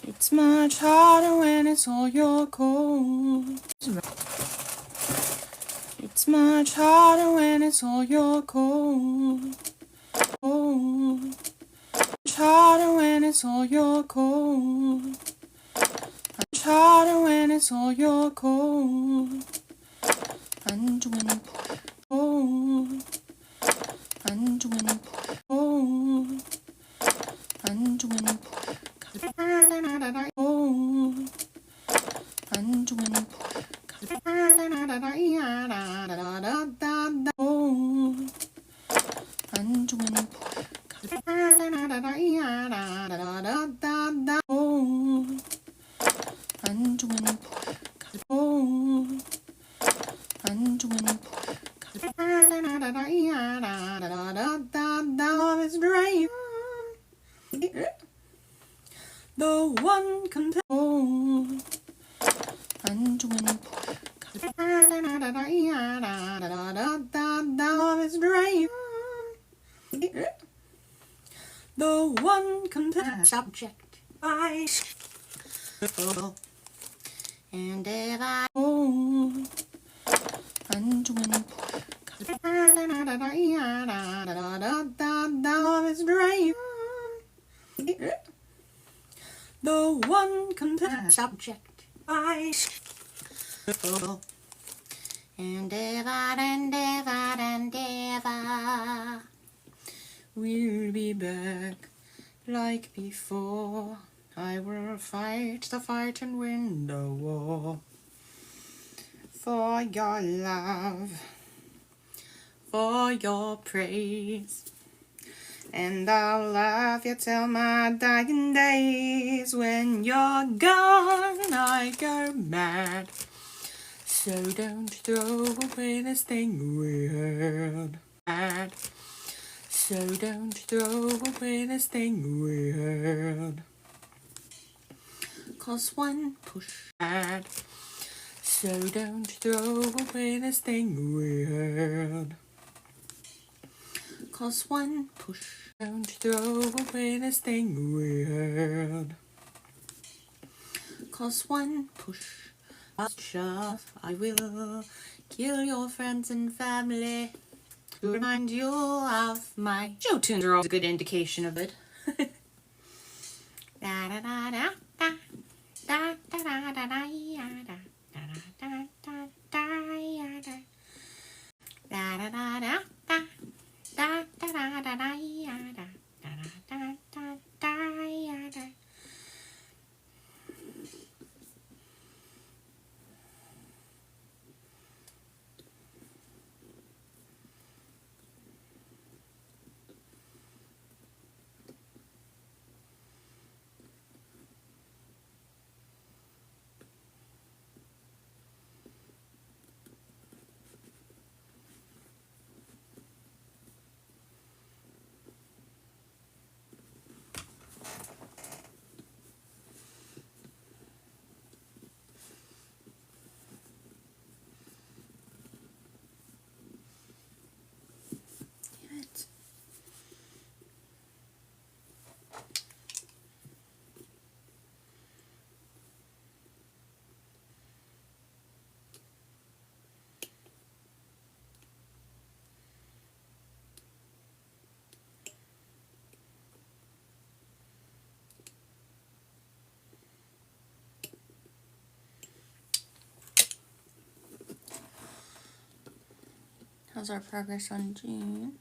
It's much harder when it's all your cold. It's much harder when it's all your cold. Much harder when it's all your cold. Much harder when it's all your cold. 안중에는 cold. 안중에는 cold. 안중에는 cold. 안중에는 안중에는 안중에는 안중에는 love is brave. The one compelled. 안중에는 love is brave. The one compelled. Subject by. And if I 안중에는 love is brave. The one compelled. Subject by. And ever we'll be back like before. I will fight the fight and win the war. For your love, for your praise, and I'll love you till my dying days. When you're gone, I go mad. So don't throw away this thing we had. Mad. So don't throw away this thing we had. 'Cause one push mad. So don't throw away this thing we had. 'Cause one push. Don't throw away this thing we had. 'Cause one push. I will kill your friends and family to remind you of my show tunes are always a good indication of it. Da da da da da da da da da da da. How's our progress on June?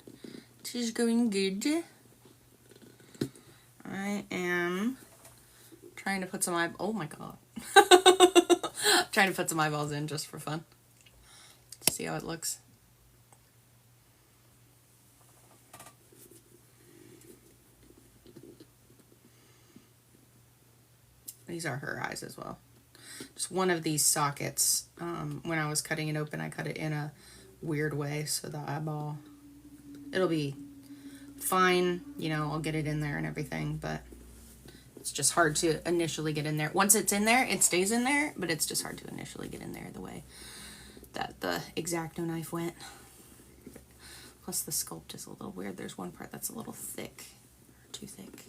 She's going good. I am trying to put some oh my god. Trying to put some eyeballs in just for fun. See how it looks. These are her eyes as well. Just one of these sockets, when I was cutting it open, I cut it in a weird way, so the eyeball, it'll be fine, you know, I'll get it in there and everything, but it's just hard to initially get in there. Once it's in there, it stays in there, but it's just hard to initially get in there the way that the X-Acto knife went. Plus the sculpt is a little weird. There's one part that's a little thick, too thick.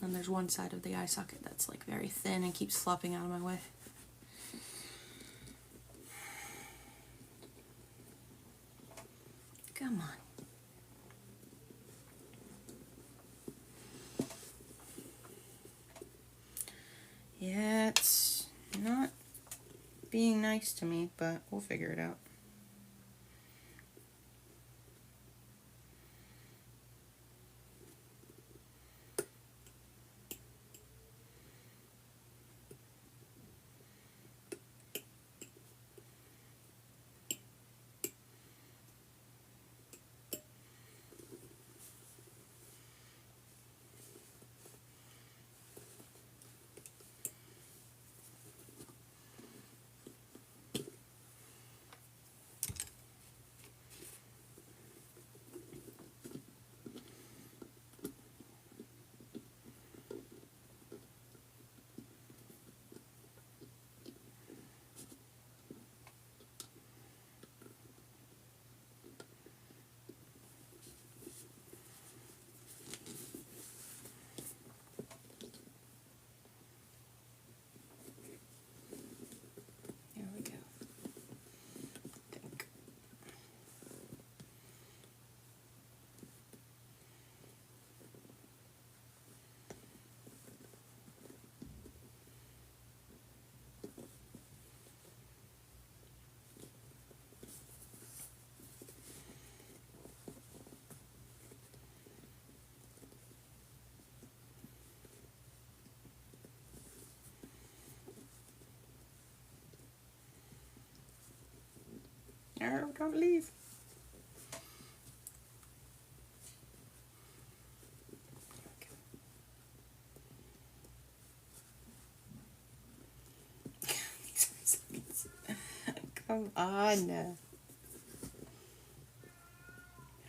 And there's one side of the eye socket that's like very thin and keeps flopping out of my way. Come on. Yeah, it's not being nice to me, but we'll figure it out. There we go. I think. No, don't leave. Come on.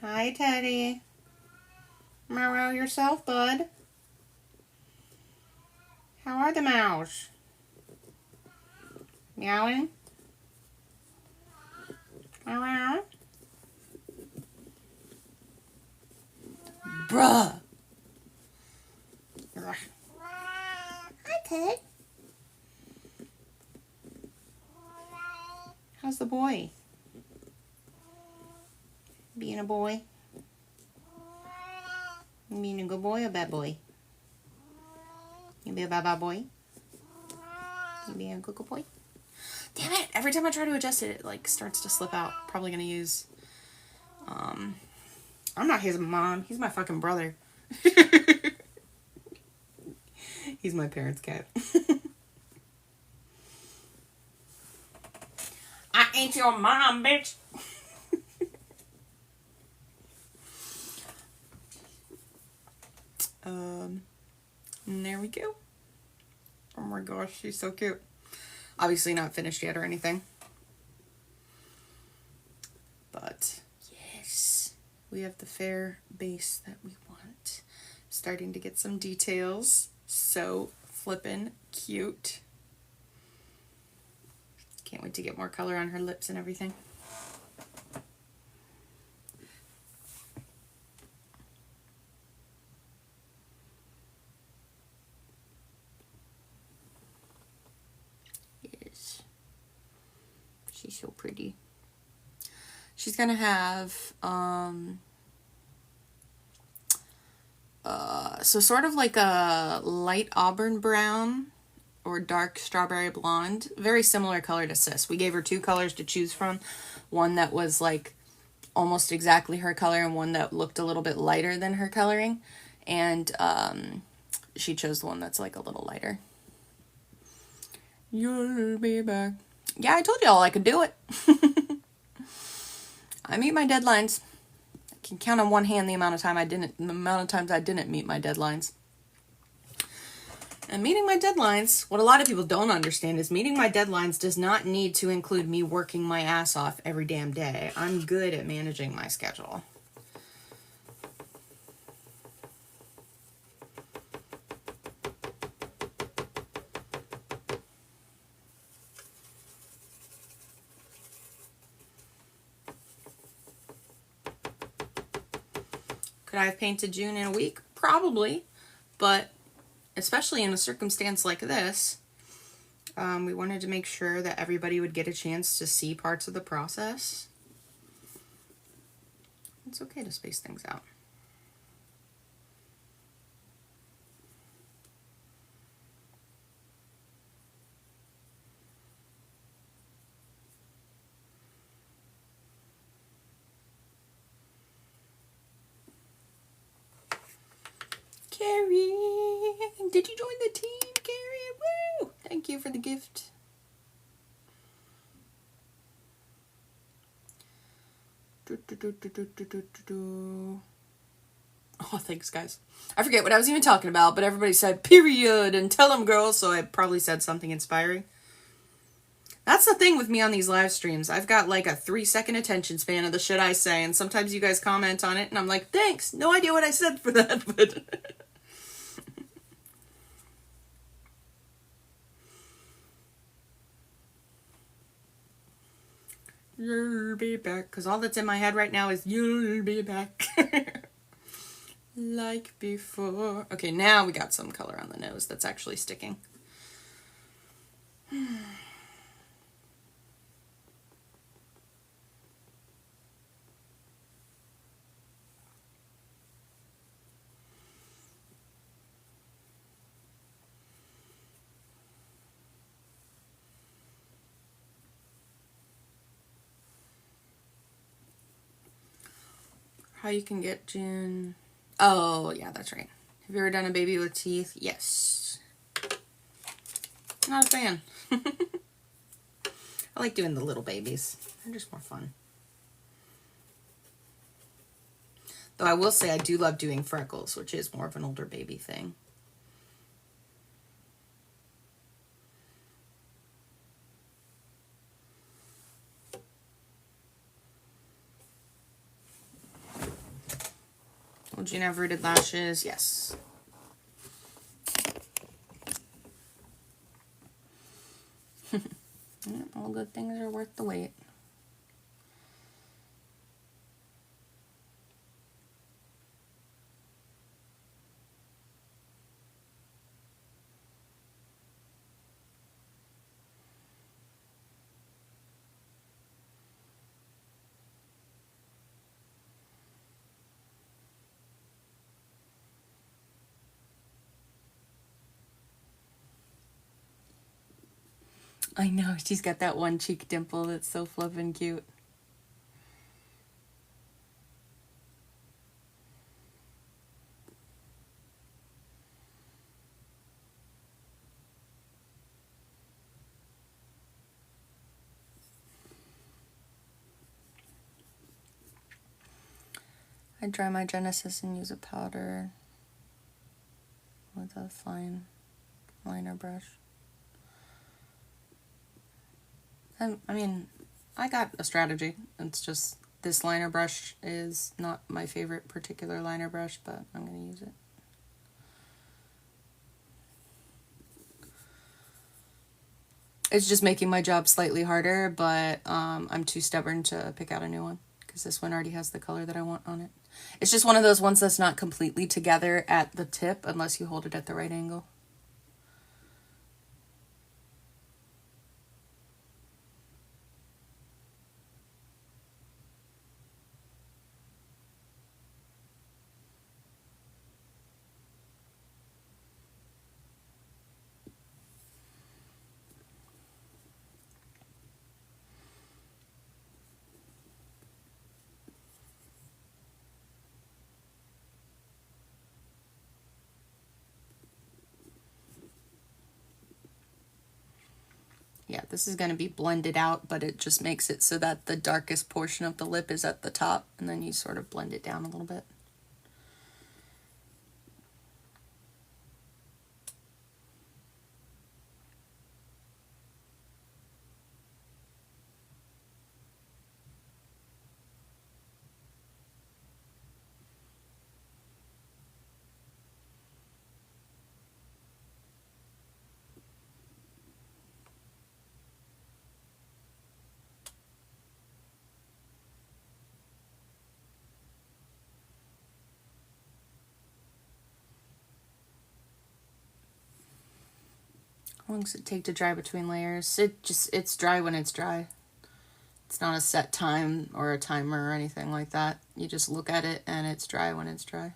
Hi, Teddy. Meow yourself, bud. How are the mouse? Meowing? Meow. Bruh. Hi, Ted. How's the boy? Being a boy? Being a good boy or bad boy? You be a bad boy? You be a good boy? Damn it! Every time I try to adjust it, it like starts to slip out. Probably gonna use. I'm not his mom. He's my fucking brother. He's my parents' cat. I ain't your mom, bitch. And there we go. Oh my gosh, she's so cute. Obviously not finished yet or anything. But yes, we have the fair base that we want. Starting to get some details. So flippin' cute. Can't wait to get more color on her lips and everything. Yes. She's so pretty. She's gonna have so sort of like a light auburn brown or dark strawberry blonde. Very similar color to Sis. We gave her two colors to choose from. One that was like almost exactly her color and one that looked a little bit lighter than her coloring. And she chose the one that's like a little lighter. You'll be back. Yeah, I told y'all I could do it. I meet my deadlines. I can count on one hand the amount of times I didn't meet my deadlines. And meeting my deadlines, what a lot of people don't understand is meeting my deadlines does not need to include me working my ass off every damn day. I'm good at managing my schedule. Could I have painted June in a week? Probably, but especially in a circumstance like this, we wanted to make sure that everybody would get a chance to see parts of the process. It's okay to space things out. Carrie, did you join the team, Carrie? Woo! Thank you for the gift. Oh, thanks, guys. I forget what I was even talking about, but everybody said period and tell them, girls, so I probably said something inspiring. That's the thing with me on these live streams. I've got like a 3-second attention span of the shit I say, and sometimes you guys comment on it, and I'm like, thanks. No idea what I said for that, but... You'll be back. Because all that's in my head right now is you'll be back. Like before. Okay, now we got some color on the nose that's actually sticking. How you can get June. Oh, yeah, that's right. Have you ever done a baby with teeth? Yes. Not a fan. I like doing the little babies. They're just more fun. Though I will say I do love doing freckles, which is more of an older baby thing. Would you have rooted lashes? Yes. All good things are worth the wait. I know, she's got that one cheek dimple that's so flippin' cute. I dry my Genesis and use a powder with a fine liner brush. And I mean, I got a strategy. It's just this liner brush is not my favorite particular liner brush, but I'm going to use it. It's just making my job slightly harder, but I'm too stubborn to pick out a new one because this one already has the color that I want on it. It's just one of those ones that's not completely together at the tip unless you hold it at the right angle. Yeah, this is going to be blended out, but it just makes it so that the darkest portion of the lip is at the top, and then you sort of blend it down a little bit. How long does it take to dry between layers? It's dry when it's dry. It's not a set time or a timer or anything like that. You just look at it and it's dry when it's dry.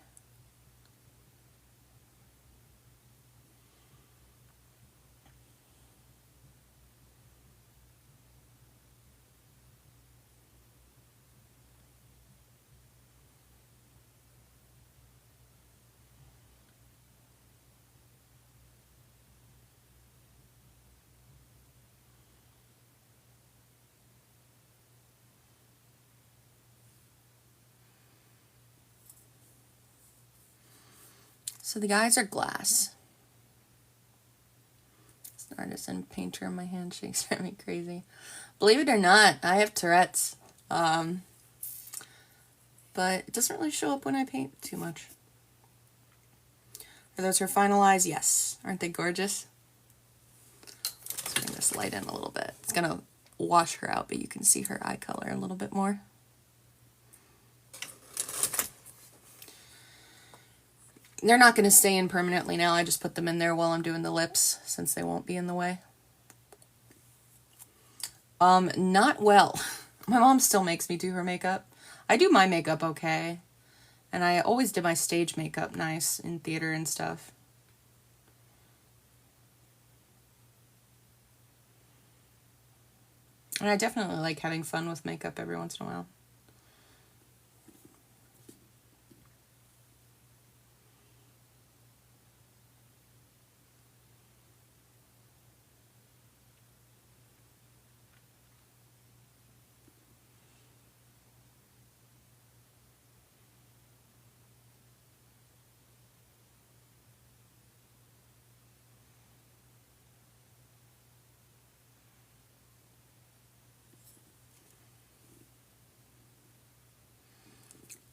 So the eyes are glass. It's an artisan painter in my hand shakes at me crazy. Believe it or not, I have Tourette's. But it doesn't really show up when I paint too much. Are those her final eyes? Yes. Aren't they gorgeous? Let's bring this light in a little bit. It's going to wash her out, but you can see her eye color a little bit more. They're not going to stay in permanently now. I just put them in there while I'm doing the lips, since they won't be in the way. Not well. My mom still makes me do her makeup. I do my makeup okay. And I always did my stage makeup nice in theater and stuff. And I definitely like having fun with makeup every once in a while.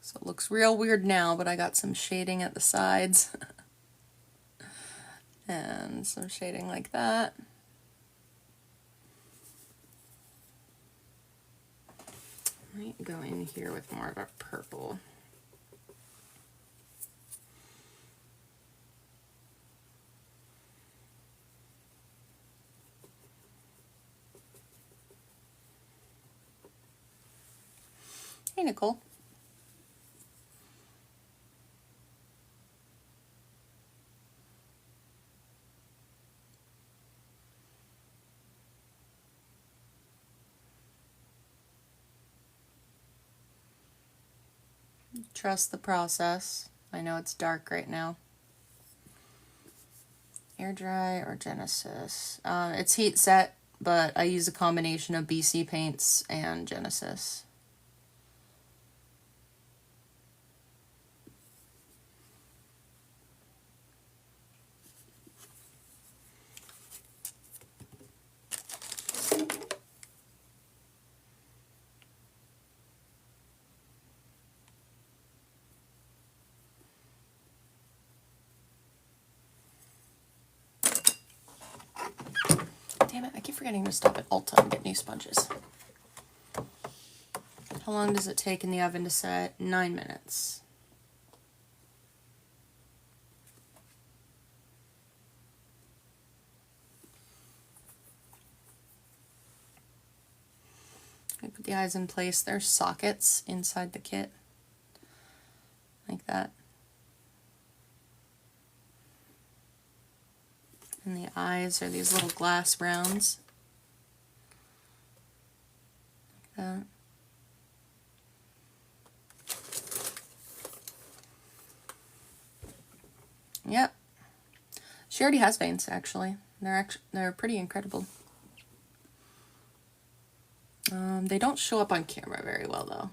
So it looks real weird now, but I got some shading at the sides. And some shading like that. Might go in here with more of a purple. Hey, Nicole. Trust the process. I know it's dark right now. Air dry or Genesis? It's heat set, but I use a combination of BC paints and Genesis. Damn it, I keep forgetting to stop at Ulta and get new sponges. How long does it take in the oven to set? 9 minutes. I put the eyes in place. There's sockets inside the kit. Like that. And the eyes are these little glass rounds. Like that. Yep. She already has veins, actually. They're pretty incredible. They don't show up on camera very well, though.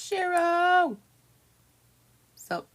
Shiro! So,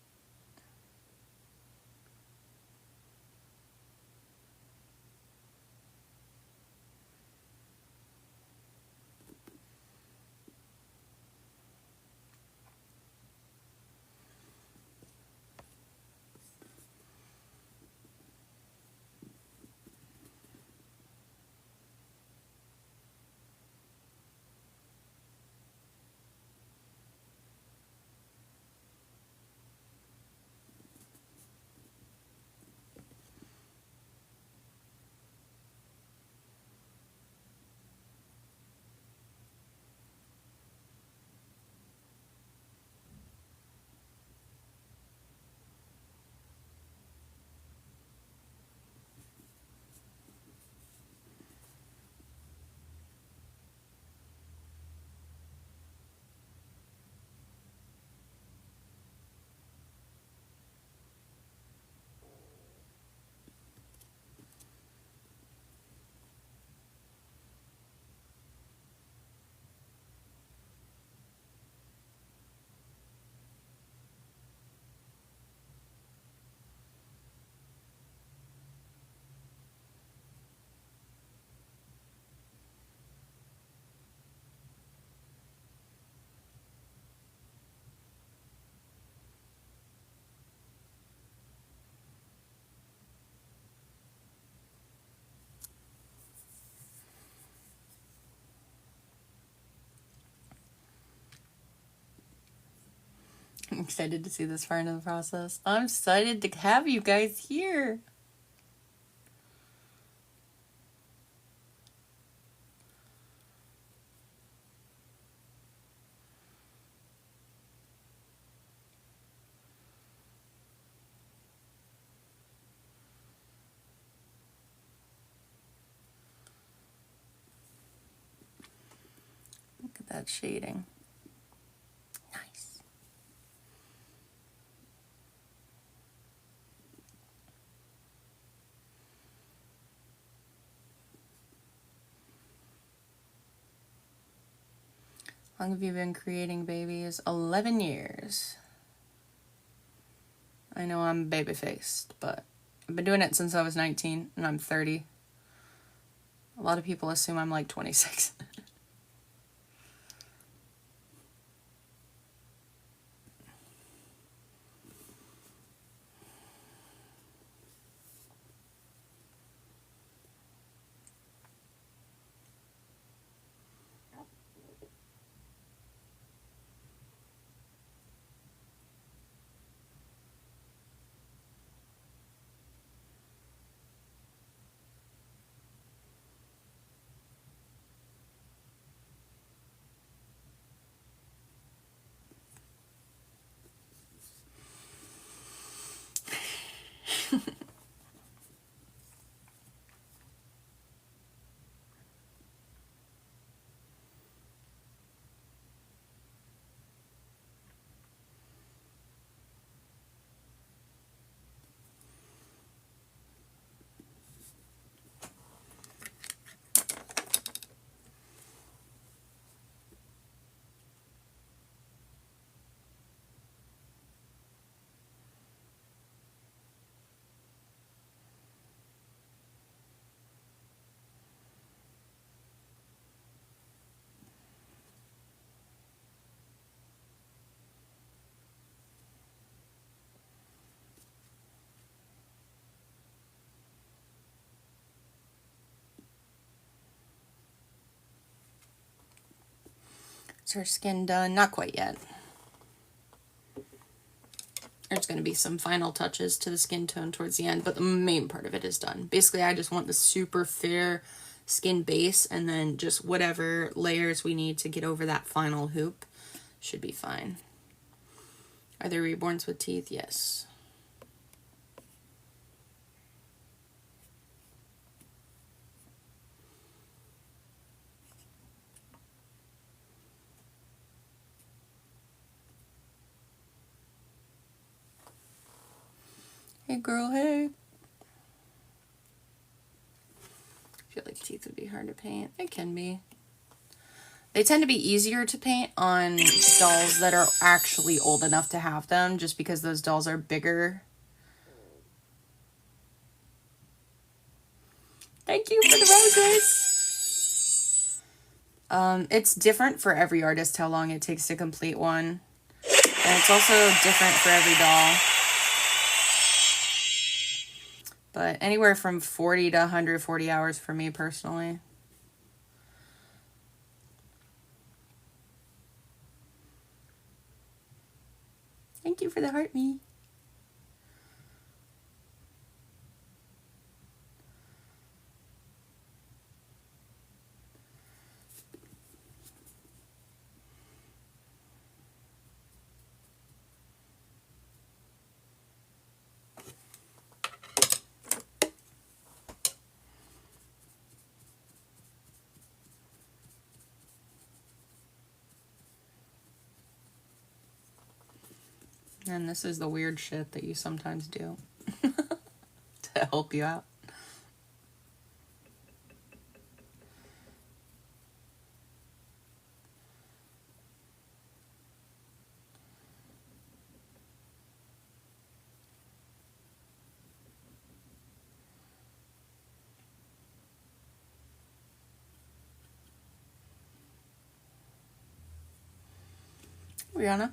I'm excited to see this far into the process. I'm excited to have you guys here. Look at that shading. Nice. How long have you been creating babies? 11 years. I know I'm baby-faced, but I've been doing it since I was 19, and I'm 30. A lot of people assume I'm like 26. Is her skin done? Not quite yet. There's going to be some final touches to the skin tone towards the end, but the main part of it is done. Basically, I just want the super fair skin base, and then just whatever layers we need to get over that final hoop should be fine. Are there reborns with teeth? Yes. Hey girl, hey. I feel like teeth would be hard to paint. It can be. They tend to be easier to paint on dolls that are actually old enough to have them, just because those dolls are bigger. Thank you for the roses! It's different for every artist how long it takes to complete one. And it's also different for every doll. But anywhere from 40 to 140 hours for me personally. Thank you for the heart me. And this is the weird shit that you sometimes do to help you out. Rihanna.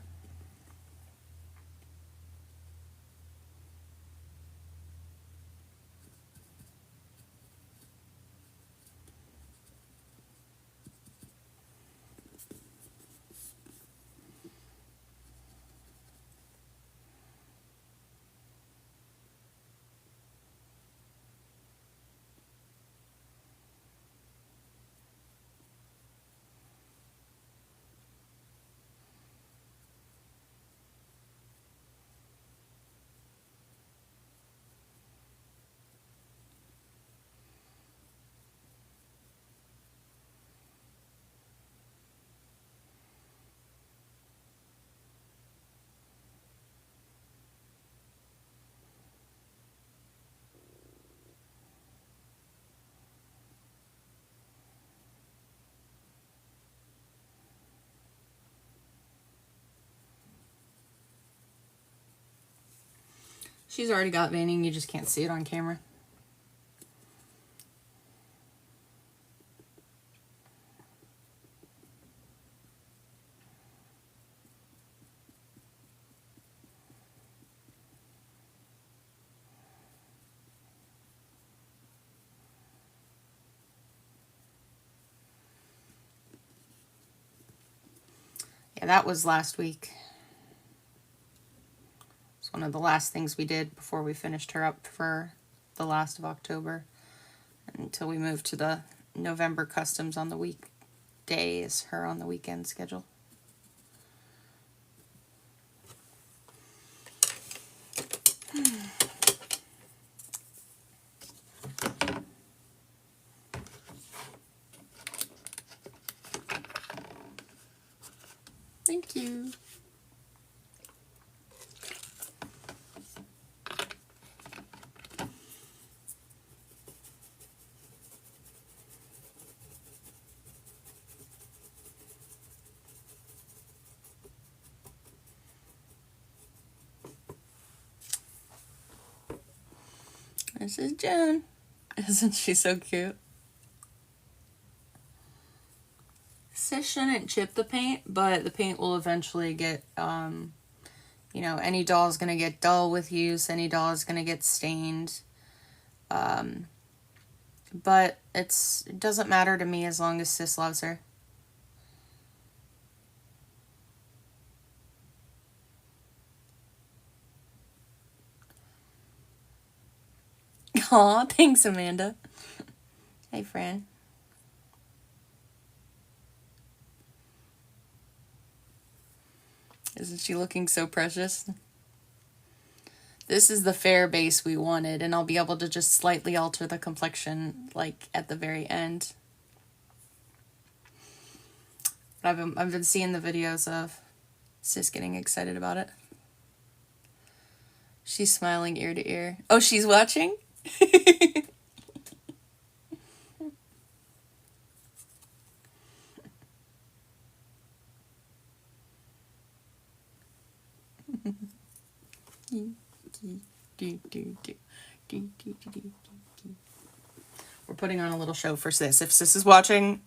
She's already got veining, you just can't see it on camera. Yeah, that was last week. It's one of the last things we did before we finished her up for the last of October. Until we moved to the November customs on the weekdays, her on the weekend schedule. Thank you. This is Jen. Isn't she so cute? Sis shouldn't chip the paint, but the paint will eventually get, you know, any doll is going to get dull with use. Any doll is going to get stained. But it doesn't matter to me as long as Sis loves her. Aw, thanks, Amanda. Hey, Fran. Isn't she looking so precious? This is the fair base we wanted, and I'll be able to just slightly alter the complexion, like, at the very end. I've been seeing the videos of Sis getting excited about it. She's smiling ear to ear. Oh, she's watching? We're putting on a little show for Sis. If Sis is watching...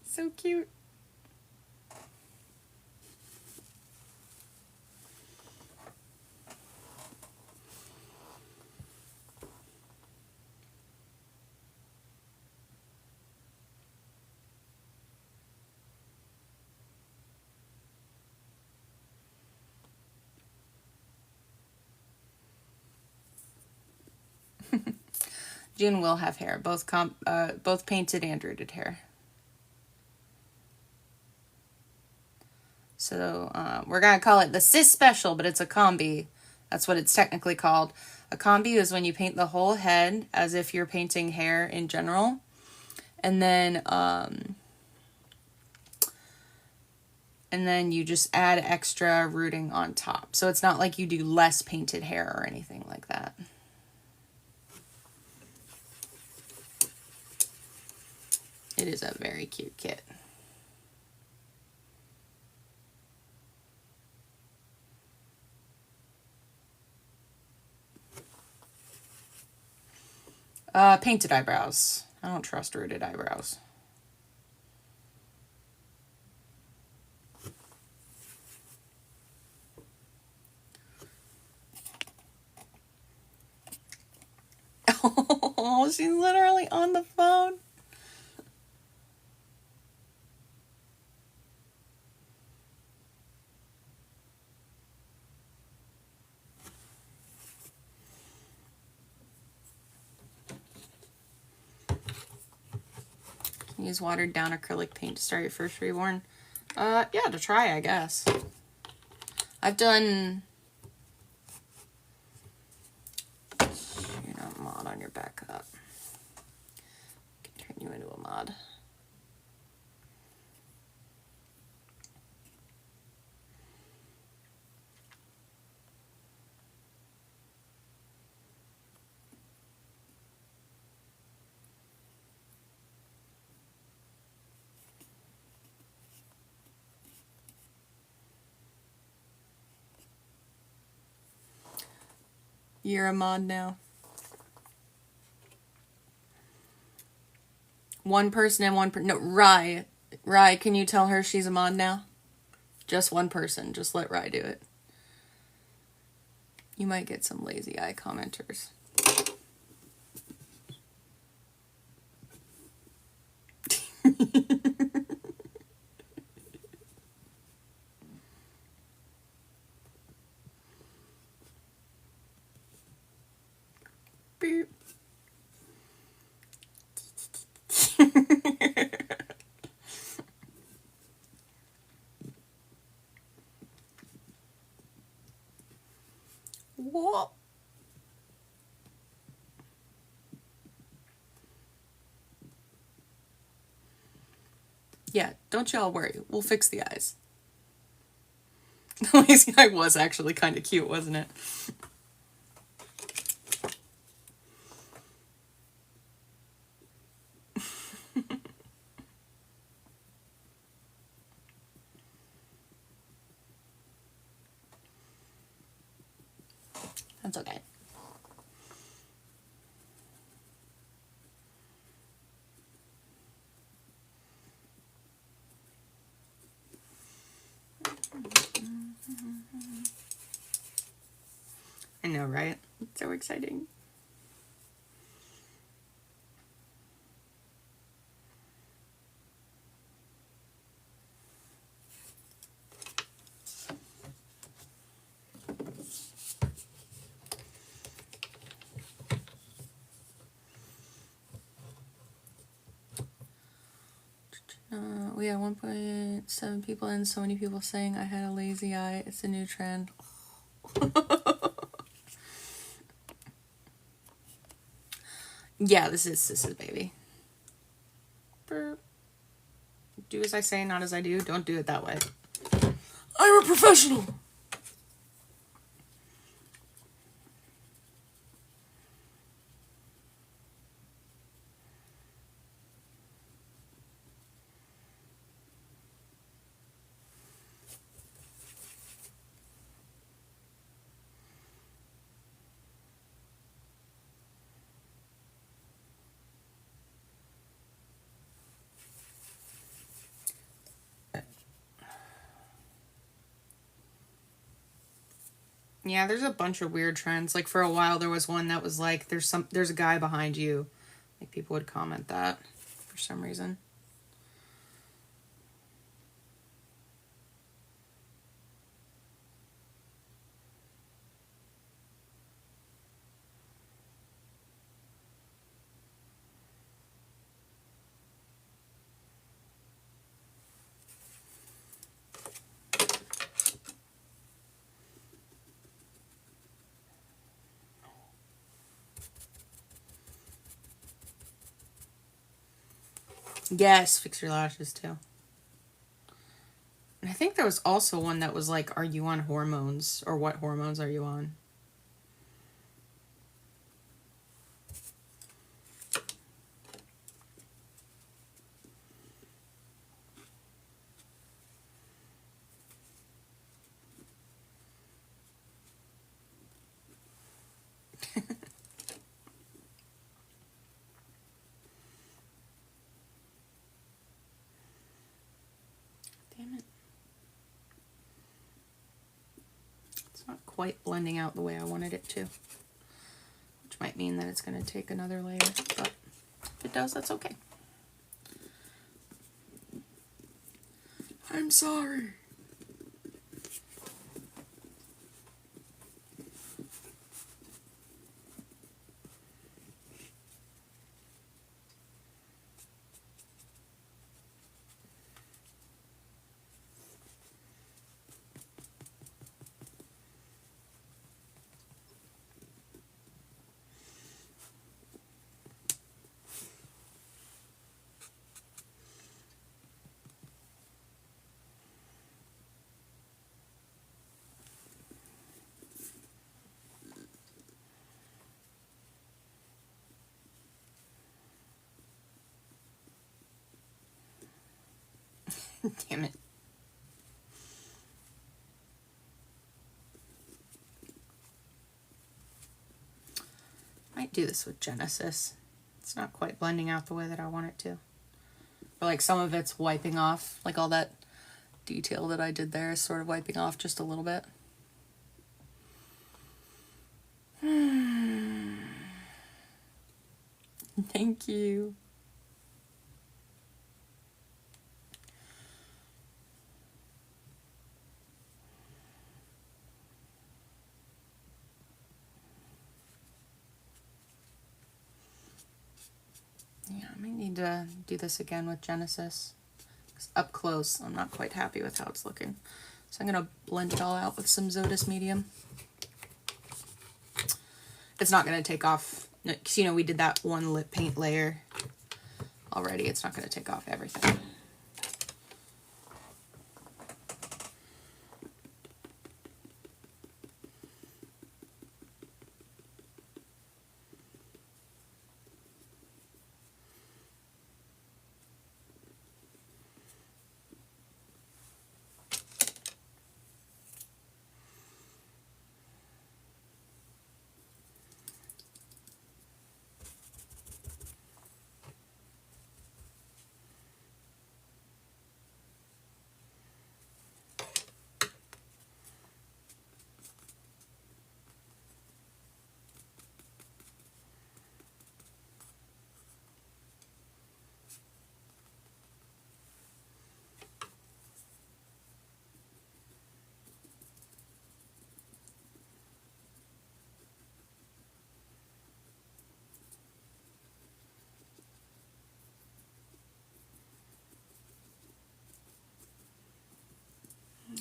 So cute. June will have hair, both painted and rooted hair. So we're gonna call it the Sis Special, but it's a combi. That's what it's technically called. A combi is when you paint the whole head as if you're painting hair in general, and then you just add extra rooting on top. So it's not like you do less painted hair or anything like that. It is a very cute kit. Painted eyebrows. I don't trust rooted eyebrows. Oh, she's literally on the phone. Use watered down acrylic paint to start your first reborn. Yeah, to try, I guess. I've done... You're not mod on your backup. I can turn you into a mod. You're a mod now. One person and one person. No, Rye. Rye, can you tell her she's a mod now? Just one person. Just let Rye do it. You might get some lazy eye commenters. Beep. What? Yeah, don't y'all worry. We'll fix the eyes. The lazy eye was actually kind of cute, wasn't it? That's okay. I know, right? It's so exciting. We had 1.7 people and so many people saying I had a lazy eye. It's a new trend. Yeah, this is baby. Burp. Do as I say, not as I do. Don't do it that way. I'm a professional. Yeah, there's a bunch of weird trends. Like for a while there was one that was like there's a guy behind you. Like people would comment that for some reason. Yes, fix your lashes too. And I think there was also one that was like, are you on hormones? Or what hormones are you on? Damn it. It's not quite blending out the way I wanted it to. Which might mean that it's going to take another layer. But if it does, that's okay. I'm sorry. Damn it. Might do this with Genesis. It's not quite blending out the way that I want it to. Or like some of it's wiping off, like all that detail that I did there is sort of wiping off just a little bit. Thank you. Yeah, I might need to do this again with Genesis. 'Cause up close, I'm not quite happy with how it's looking. So I'm going to blend it all out with some Zotis Medium. It's not going to take off, because, you know, we did that one lip paint layer already. It's not going to take off everything.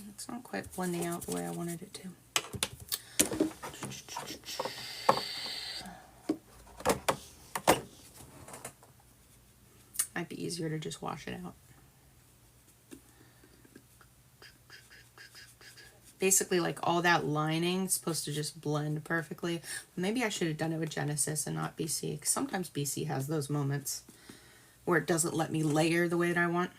It's not quite blending out the way I wanted it to. Might be easier to just wash it out. Basically, like all that lining is supposed to just blend perfectly. Maybe I should have done it with Genesis and not BC, because sometimes BC has those moments where it doesn't let me layer the way that I want.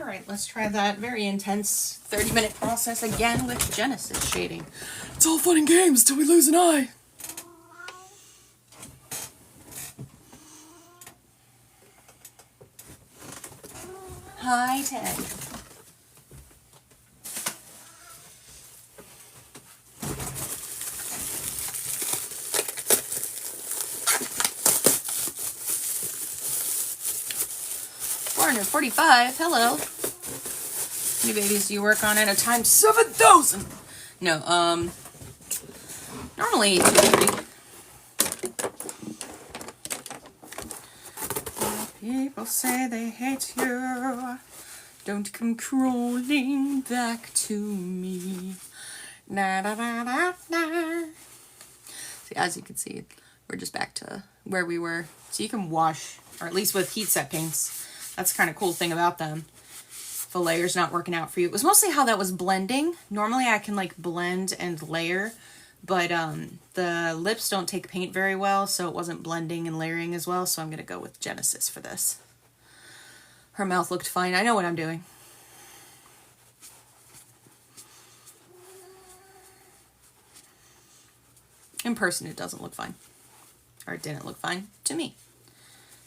right, let's try that very intense 30-minute process again with Genesis shading. It's all fun and games till we lose an eye. Hi, Ted. $445. Hello. How many babies do you work on at a time? 7,000. No, normally 2 or 3. People say they hate you. Don't come crawling back to me. Na da da da da. See, as you can see, we're just back to where we were. So you can wash, or at least with heat set paints. That's the kind of cool thing about them. If a layer's not working out for you. It was mostly how that was blending. Normally I can like blend and layer, but the lips don't take paint very well, so it wasn't blending and layering as well, so I'm going to go with Genesis for this. Her mouth looked fine. I know what I'm doing. In person, it doesn't look fine. Or it didn't look fine to me.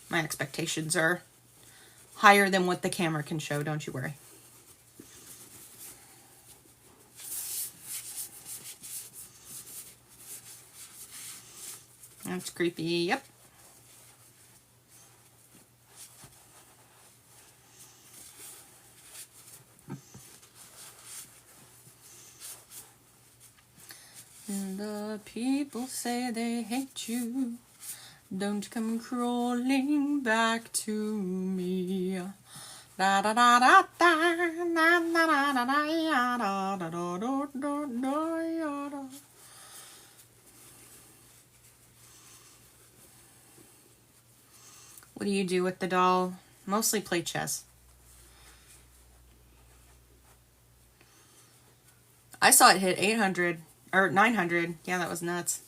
My expectations are higher than what the camera can show, don't you worry. That's creepy, yep. And the people say they hate you. Don't come crawling back to me. Da da da da da da da da da da da da da da da. What do you do with the doll? Mostly play chess. I saw it hit 800 or 900. Yeah, that was nuts.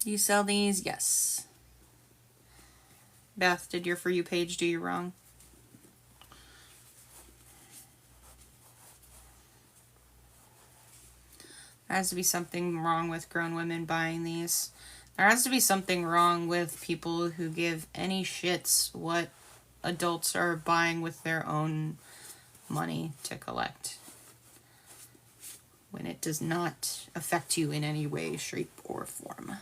You sell these? Yes. Beth, did your For You page do you wrong? There has to be something wrong with grown women buying these. There has to be something wrong with people who give any shits what adults are buying with their own money to collect, when it does not affect you in any way, shape, or form.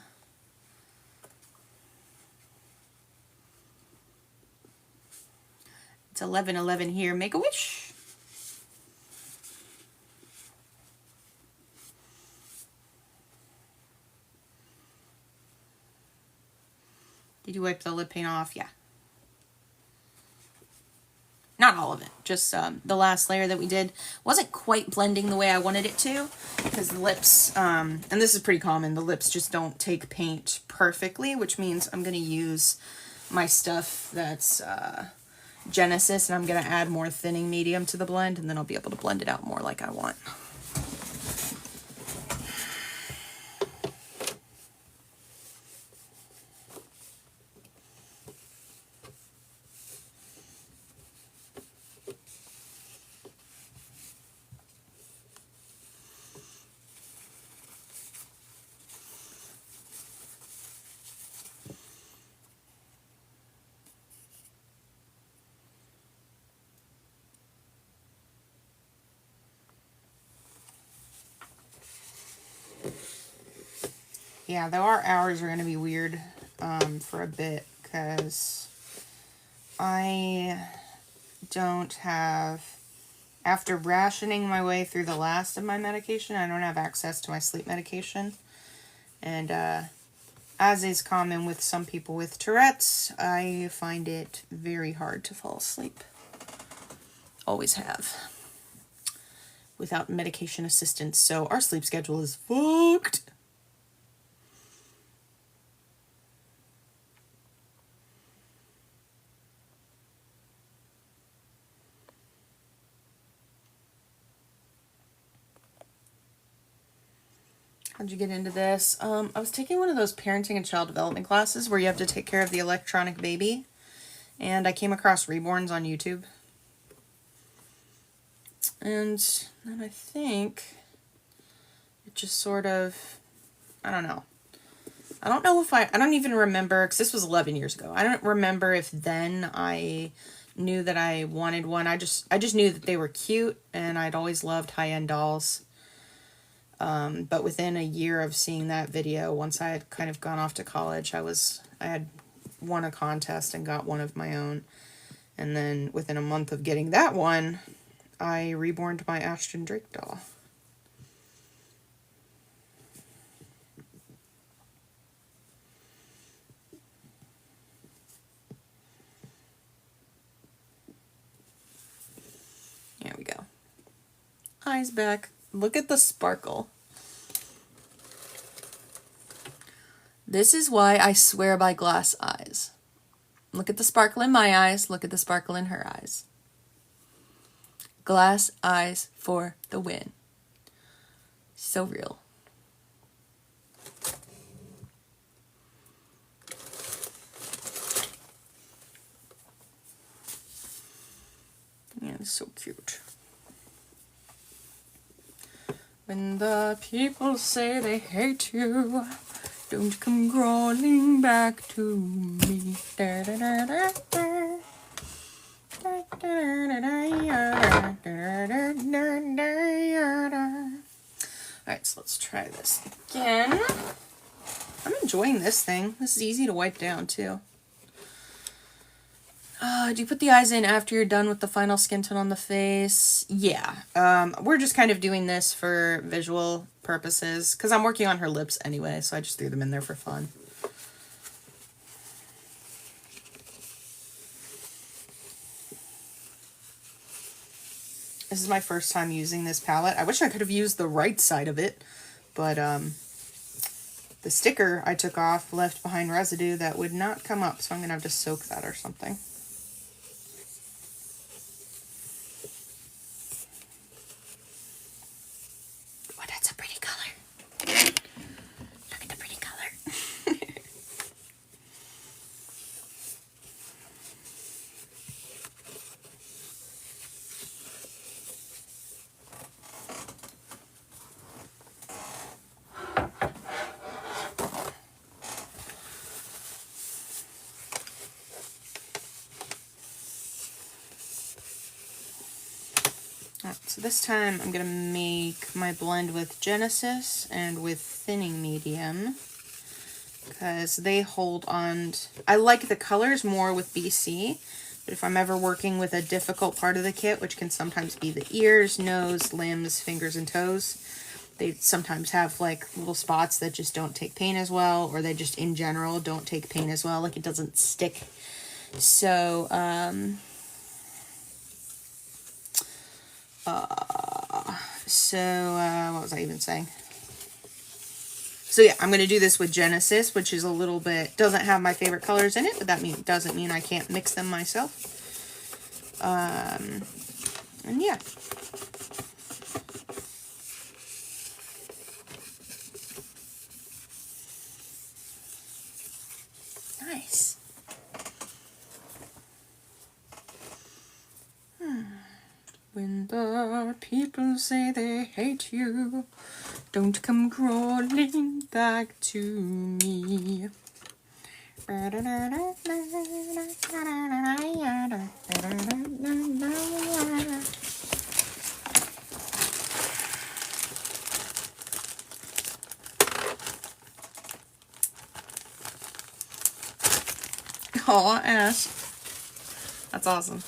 It's 11:11 here. Make a wish. Did you wipe the lip paint off? Yeah. Not all of it, just the last layer that we did wasn't quite blending the way I wanted it to, because the lips, and this is pretty common, the lips just don't take paint perfectly, which means I'm going to use my stuff that's Genesis, and I'm going to add more thinning medium to the blend, and then I'll be able to blend it out more like I want. Yeah, though our hours are going to be weird for a bit, because I don't have, after rationing my way through the last of my medication, I don't have access to my sleep medication. And as is common with some people with Tourette's, I find it very hard to fall asleep. Always have. Without medication assistance, so our sleep schedule is fucked. How'd you get into this? I was taking one of those parenting and child development classes where you have to take care of the electronic baby. And I came across Reborns on YouTube. And then I think it just sort of, I don't know. I don't know if I don't even remember, because this was 11 years ago. I don't remember if then I knew that I wanted one. I just knew that they were cute, and I'd always loved high-end dolls. But within a year of seeing that video, once I had kind of gone off to college, I had won a contest and got one of my own. And then within a month of getting that one, I reborned my Ashton Drake doll. There we go. Eyes back. Look at the sparkle. This is why I swear by glass eyes. Look at the sparkle in my eyes. Look at the sparkle in her eyes. Glass eyes for the win. So real. Yeah, it's so cute. When the people say they hate you, don't come crawling back to me. Da, da, da, da, da. Alright, so let's try this again. I'm enjoying this thing. This is easy to wipe down too. Do you put the eyes in after you're done with the final skin tone on the face? Yeah. We're just kind of doing this for visual purposes, because I'm working on her lips anyway, so I just threw them in there for fun. This is my first time using this palette. I wish I could have used the right side of it, but the sticker I took off left behind residue that would not come up, so I'm going to have to soak that or something. Oh, that's a pretty color. Look at the pretty color. So this time I'm going to make my blend with Genesis and with Thinning Medium, because they hold on. I like the colors more with BC, but if I'm ever working with a difficult part of the kit, which can sometimes be the ears, nose, limbs, fingers, and toes, they sometimes have like little spots that just don't take paint as well, or they just in general don't take paint as well, like it doesn't stick. So, what was I even saying? So yeah, I'm going to do this with Genesis, which is a little bit, doesn't have my favorite colors in it, but that doesn't mean I can't mix them myself. And yeah. Nice. When the people say they hate you, don't come crawling back to me. Aw, Ash. That's awesome.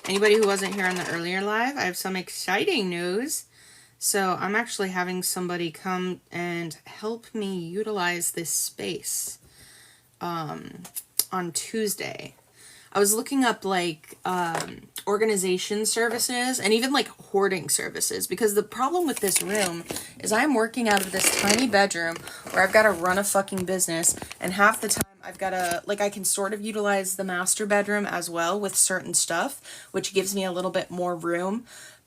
Anybody who wasn't here on the earlier live, I have some exciting news. So I'm actually having somebody come and help me utilize this space on Tuesday. I was looking up like organization services and even like hoarding services, because the problem with this room is I'm working out of this tiny bedroom where I've got to run a fucking business, and half the time I've got I can sort of utilize the master bedroom as well with certain stuff, which gives me a little bit more room.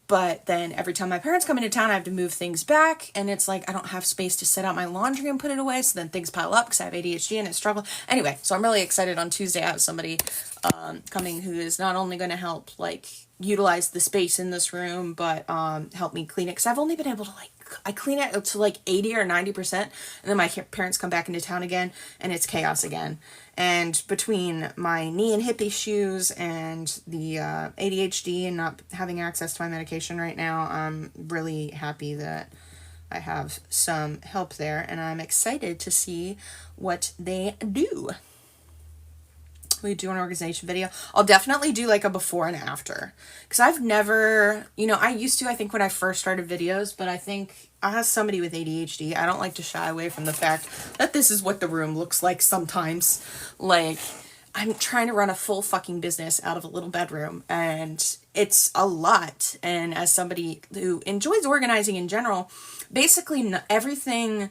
But then every time my parents come into town, I have to move things back. And it's like, I don't have space to set out my laundry and put it away. So then things pile up because I have ADHD and I struggle. Anyway, so I'm really excited. On Tuesday, I have somebody coming who is not only going to help like utilize the space in this room, but help me clean it. Because I've only been able to I clean it to like 80 or 90%. And then my parents come back into town again and it's chaos again. And between my knee and hip issues and the ADHD and not having access to my medication right now, I'm really happy that I have some help there. And I'm excited to see what they do. We do an organization video. I'll definitely do like a before and after. Because I've never, I used to, I think when I first started videos, but I think as somebody with ADHD, I don't like to shy away from the fact that this is what the room looks like sometimes. Like, I'm trying to run a full fucking business out of a little bedroom and it's a lot. And as somebody who enjoys organizing in general, basically not everything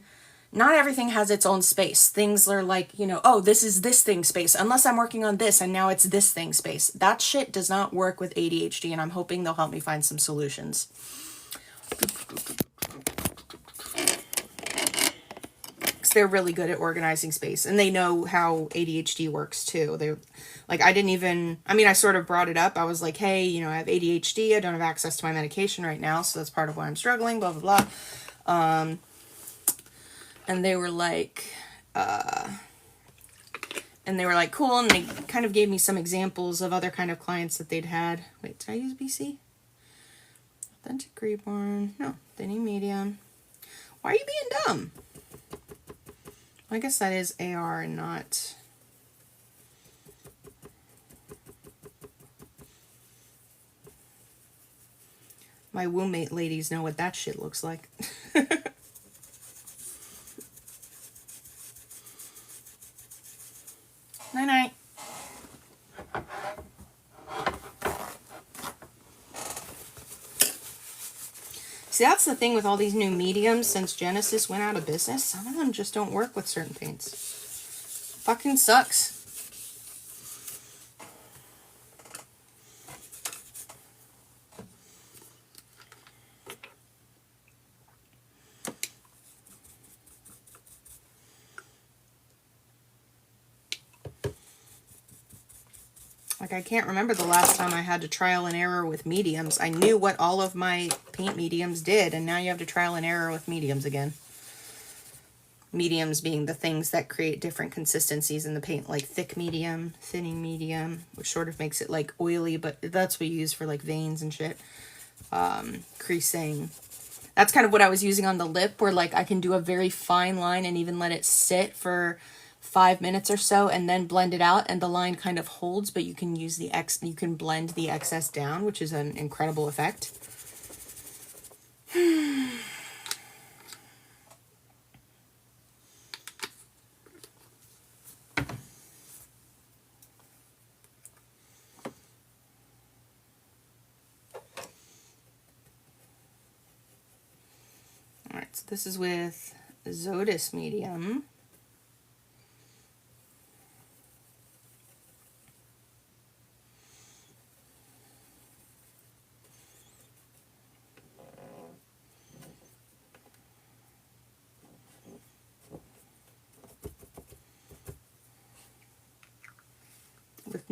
has its own space. Things are like, oh, this is this thing space, unless I'm working on this and now it's this thing space. That shit does not work with ADHD, and I'm hoping they'll help me find some solutions. Because they're really good at organizing space, and they know how ADHD works too. They're like, I sort of brought it up. I was like, hey, I have ADHD. I don't have access to my medication right now, so that's part of why I'm struggling, blah, blah, blah. And they were like, cool. And they kind of gave me some examples of other kind of clients that they'd had. Wait, did I use BC? Authentic Reborn. No, thinning medium. Why are you being dumb? I guess that is AR and not. My womb-mate ladies know what that shit looks like. Night-night. See, that's the thing with all these new mediums since Genesis went out of business. Some of them just don't work with certain paints. Fucking sucks. Like, I can't remember the last time I had to trial and error with mediums. I knew what all of my paint mediums did, and now you have to trial and error with mediums again. Mediums being the things that create different consistencies in the paint, like thick medium, thinning medium, which sort of makes it like oily, but that's what you use for like veins and shit. Creasing. That's kind of what I was using on the lip, where like I can do a very fine line and even let it sit for 5 minutes or so and then blend it out, and the line kind of holds, but you can use you can blend the excess down, which is an incredible effect. All right, so this is with Zodis medium. With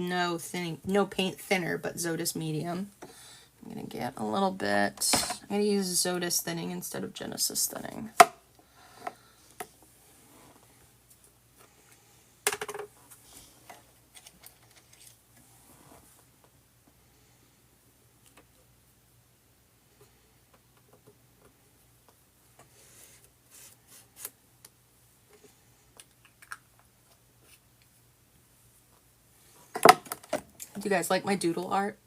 no paint thinner, but Zodis medium. I'm gonna get a little bit. I'm gonna use Zodis thinning instead of Genesis thinning. Do you guys like my doodle art?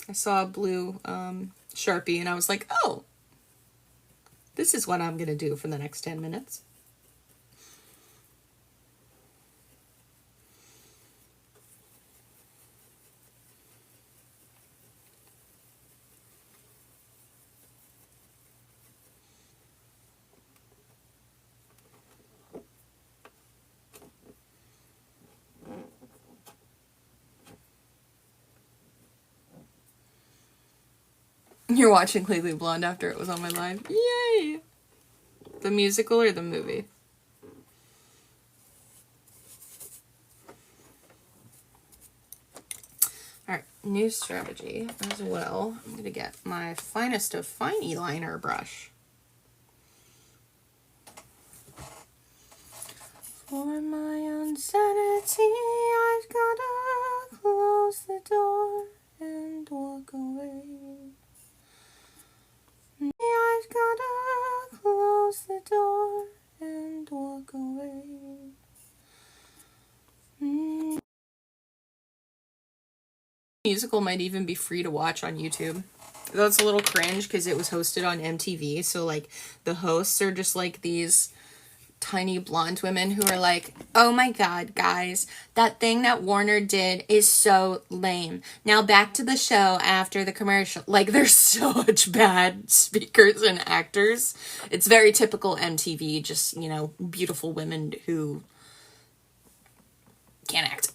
I saw a blue Sharpie and I was like, oh, this is what I'm going to do for the next 10 minutes. You're watching Legally Blonde after it was on my live. Yay! The musical or the movie? Alright, new strategy as well. I'm going to get my finest of fine liner brush. For my insanity, I've gotta close the door and walk away. I've gotta close the door and walk away. Musical might even be free to watch on YouTube. Though it's a little cringe because it was hosted on MTV, so like the hosts are just like these tiny blonde women who are like, oh my god, guys, that thing that Warner did is so lame. Now back to the show after the commercial. Like, there's so much bad speakers and actors. It's very typical MTV, just, you know, beautiful women who can't act.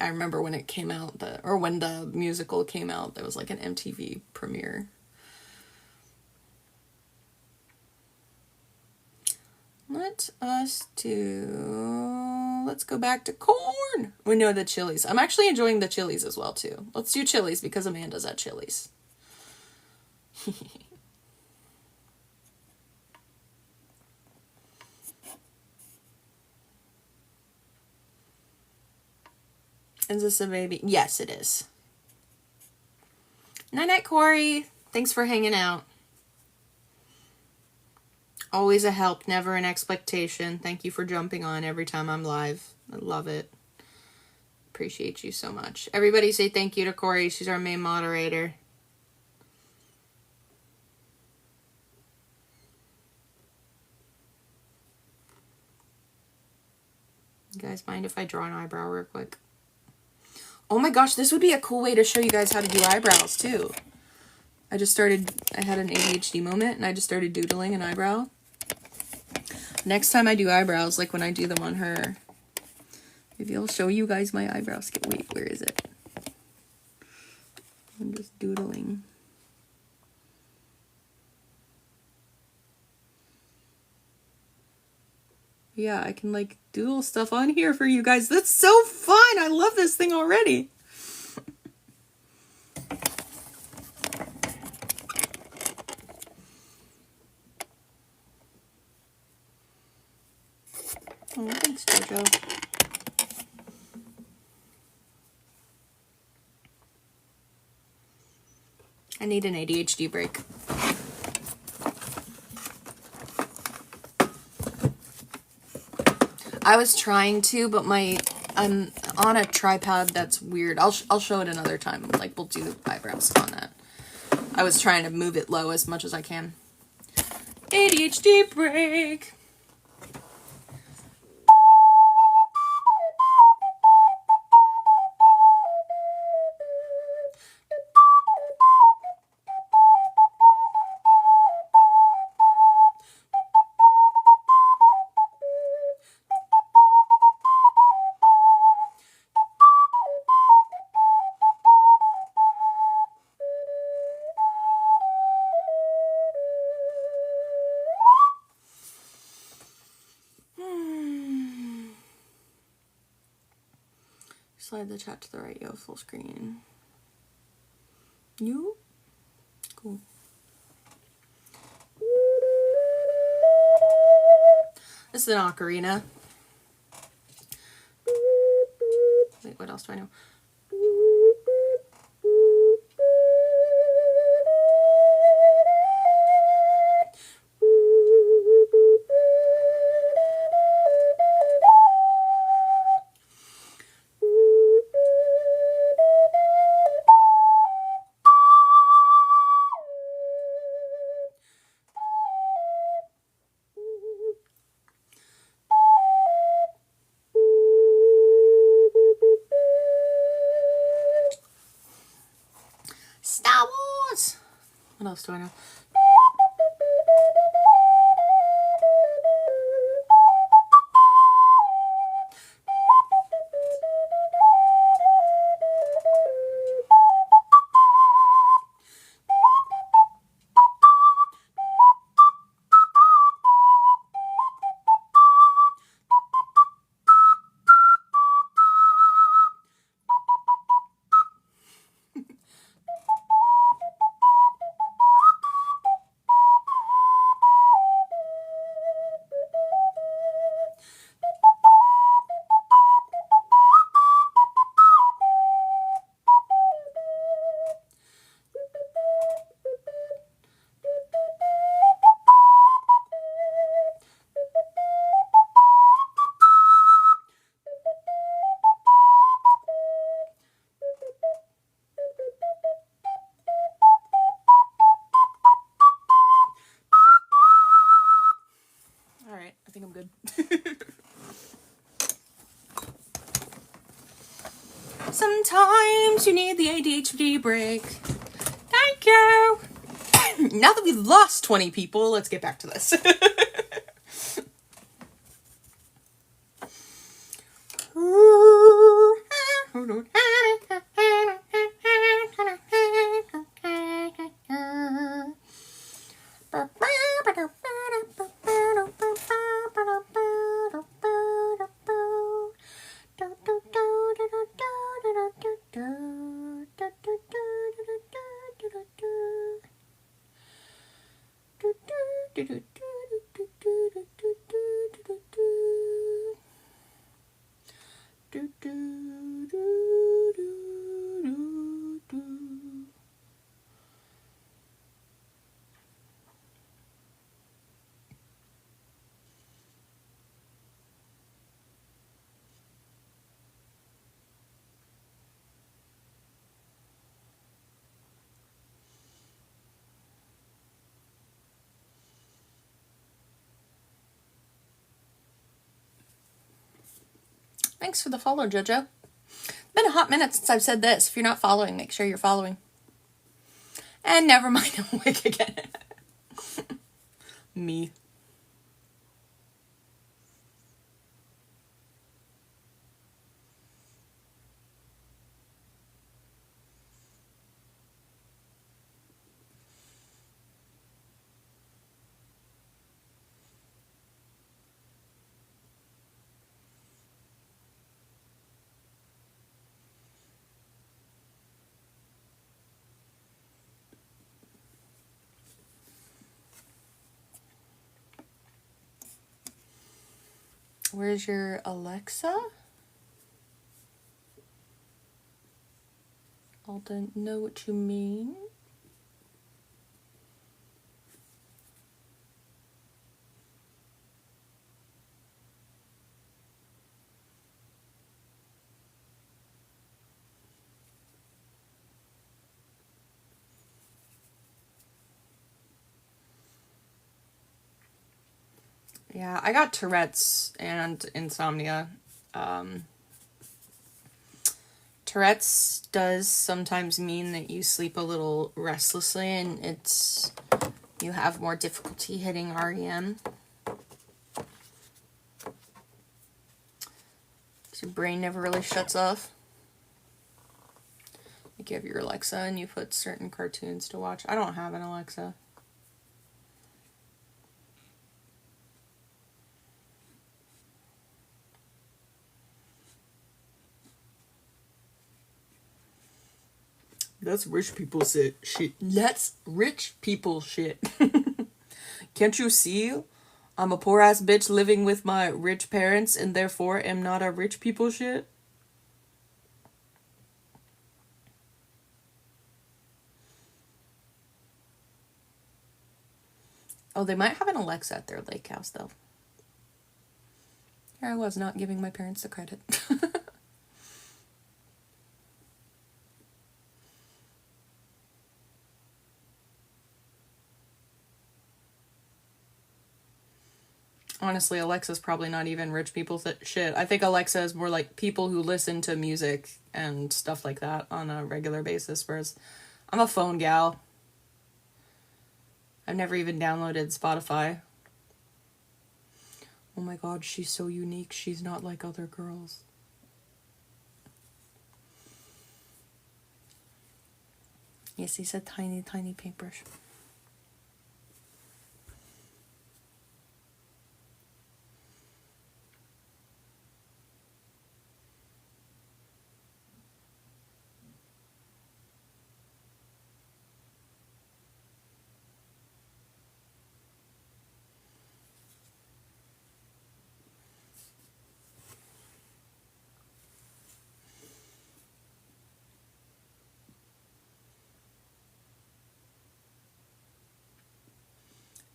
I remember when it came out, when the musical came out, there was like an MTV premiere. Let's go back to corn. We know the Chili's. I'm actually enjoying the Chili's as well, too. Let's do Chili's because Amanda's at Chili's. Is this a baby? Yes, it is. Night-night, Corey. Thanks for hanging out. Always a help, never an expectation. Thank you for jumping on every time I'm live. I love it. Appreciate you so much. Everybody say thank you to Corey. She's our main moderator. You guys mind if I draw an eyebrow real quick? Oh my gosh, this would be a cool way to show you guys how to do eyebrows too. I had an ADHD moment and I just started doodling an eyebrow. Next time I do eyebrows, like when I do them on her, maybe I'll show you guys my eyebrows. Wait, where is it? I'm just doodling. Yeah, I can like doodle stuff on here for you guys. That's so fun! I love this thing already. Oh, thanks, Jojo. I need an ADHD break. I was trying to, but I'm on a tripod that's weird. I'll show it another time. Like, we'll do eyebrows on that. I was trying to move it low as much as I can. ADHD break. Slide the chat to the right, yo, full screen. You? Cool. This is an ocarina. Wait, what else do I know? Star Wars! What else do I know? Sometimes you need the ADHD break. Thank you. Now that we've lost 20 people, let's get back to this. Thanks for the follow, Jojo. Been a hot minute since I've said this. If you're not following, make sure you're following. And never mind, I'm awake again. Me. Where's your Alexa? I don't know what you mean. Yeah, I got Tourette's and insomnia. Tourette's does sometimes mean that you sleep a little restlessly and you have more difficulty hitting REM. Your brain never really shuts off. Like you have your Alexa and you put certain cartoons to watch. I don't have an Alexa. That's rich people shit. That's rich people shit. Can't you see? I'm a poor ass bitch living with my rich parents and therefore am not a rich people shit. Oh, they might have an Alexa at their lake house though. Here I was not giving my parents the credit. Honestly, Alexa's probably not even rich people shit. I think Alexa is more like people who listen to music and stuff like that on a regular basis, whereas I'm a phone gal. I've never even downloaded Spotify. Oh my god, she's so unique. She's not like other girls. Yes, he said tiny, tiny paintbrush.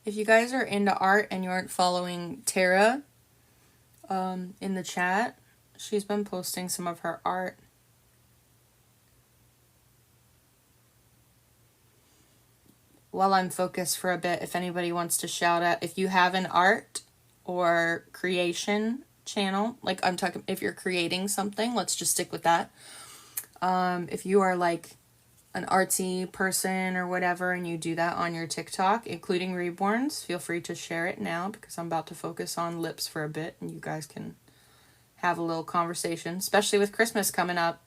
If you guys are into art and you aren't following Tara in the chat, she's been posting some of her art. While I'm focused for a bit, if anybody wants to shout out, if you have an art or creation channel, like I'm talking, if you're creating something, let's just stick with that. If you are like an artsy person or whatever and you do that on your TikTok, including Reborns, feel free to share it now because I'm about to focus on lips for a bit and you guys can have a little conversation, especially with Christmas coming up.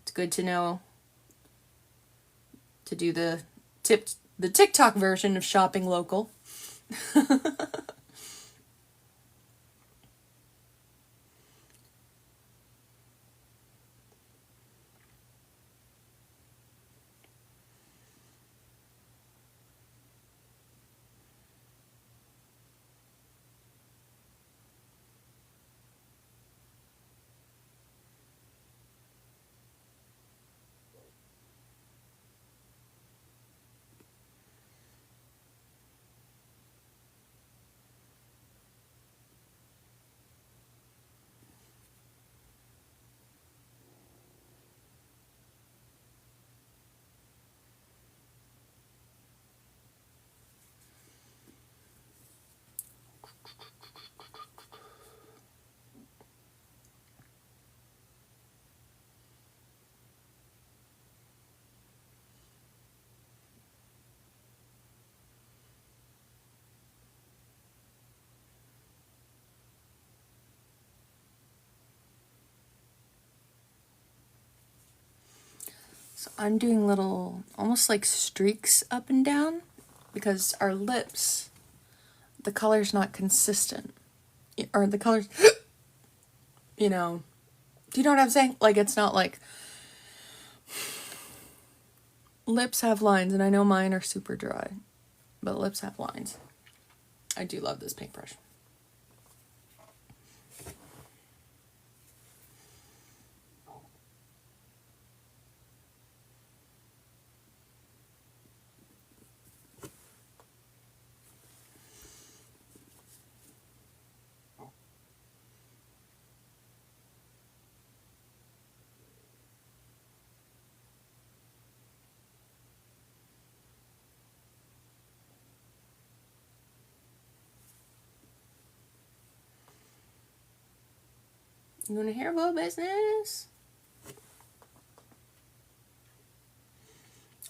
It's good to know to do the TikTok version of shopping local. So I'm doing little, almost like streaks up and down because our lips, the color's not consistent. Or the color's, do you know what I'm saying? Like, it's not like, lips have lines, and I know mine are super dry, but lips have lines. I do love this paintbrush. You want to hear about business?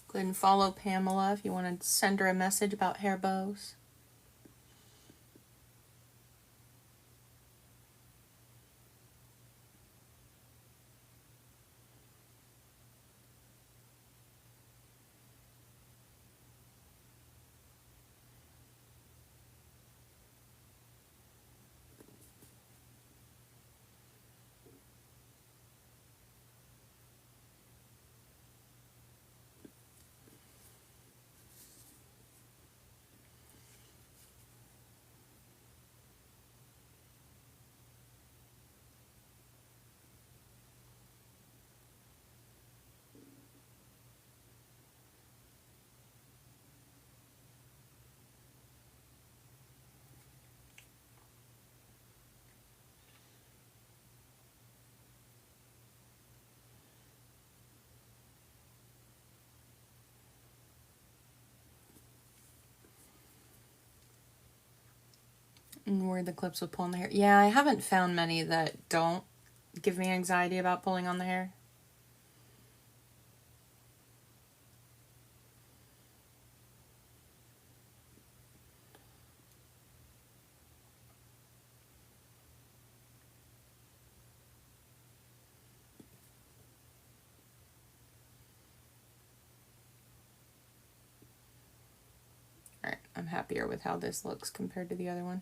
Go ahead and follow Pamela if you want to send her a message about hair bows. And where the clips would pull on the hair. Yeah, I haven't found many that don't give me anxiety about pulling on the hair. Alright, I'm happier with how this looks compared to the other one.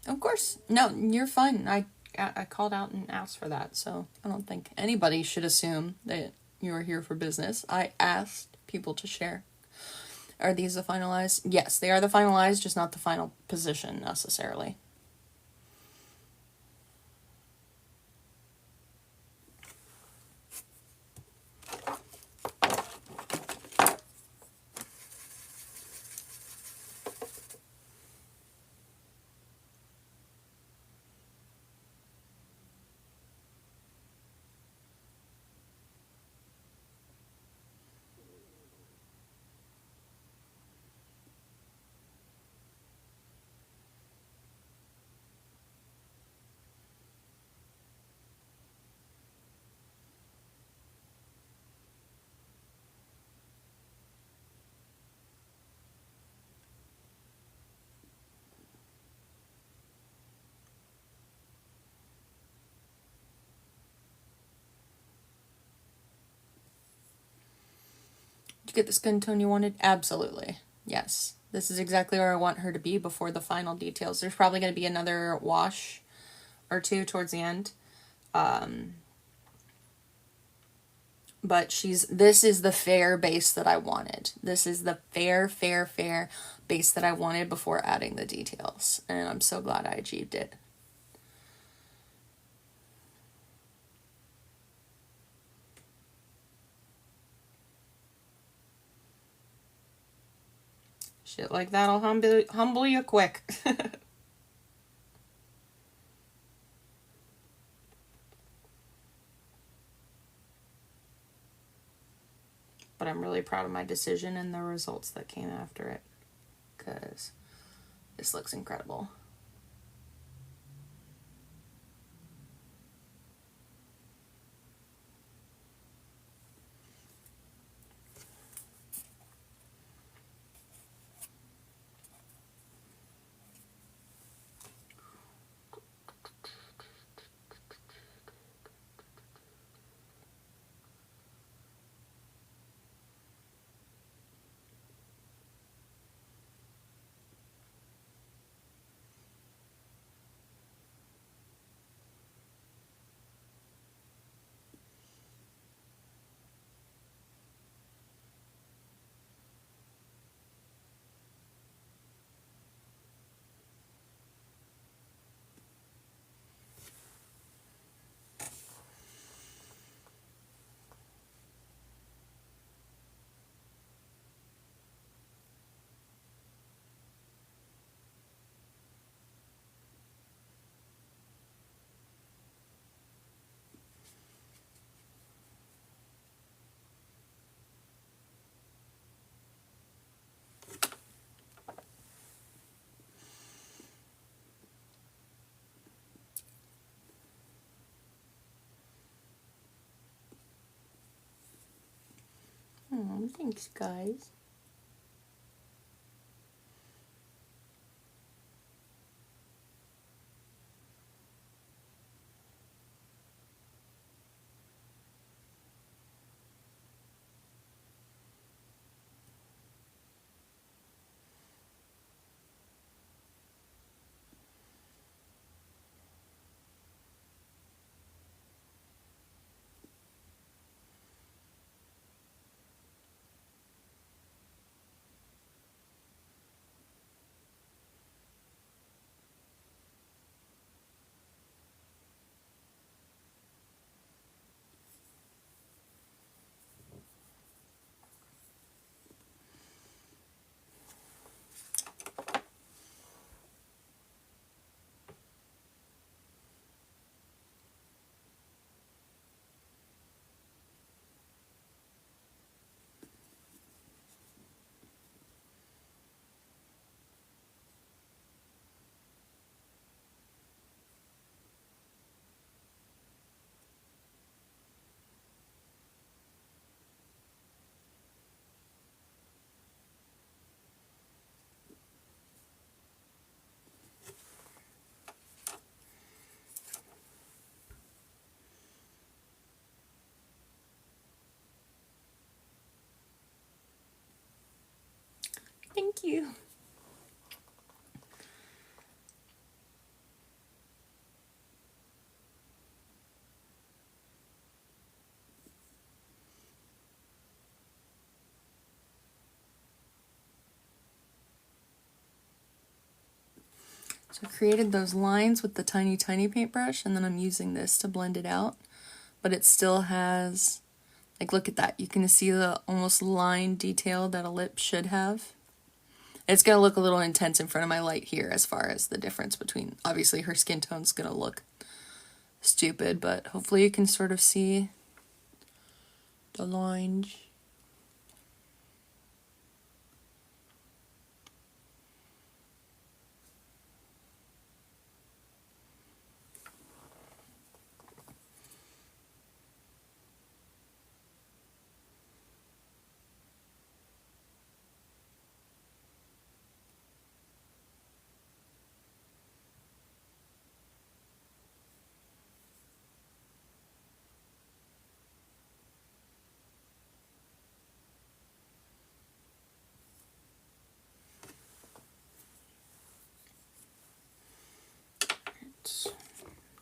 Of course. No, you're fine. I called out and asked for that, so I don't think anybody should assume that you're here for business. I asked people to share. Are these the finalized? Yes, they are the finalized, just not the final position necessarily. Did you get the skin tone you wanted? Absolutely. Yes. This is exactly where I want her to be before the final details. There's probably going to be another wash or two towards the end. But this is the fair base that I wanted. This is the fair base that I wanted before adding the details. And I'm so glad I achieved it. Shit like that'll humble you quick. But I'm really proud of my decision and the results that came after it, because this looks incredible. Oh, thanks, guys. Thank you. So I created those lines with the tiny, tiny paintbrush, and then I'm using this to blend it out. But it still has, like, look at that. You can see the almost line detail that a lip should have. It's going to look a little intense in front of my light here as far as the difference between, obviously her skin tone's going to look stupid, but hopefully you can sort of see the lines.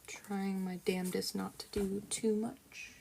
Trying my damnedest not to do too much.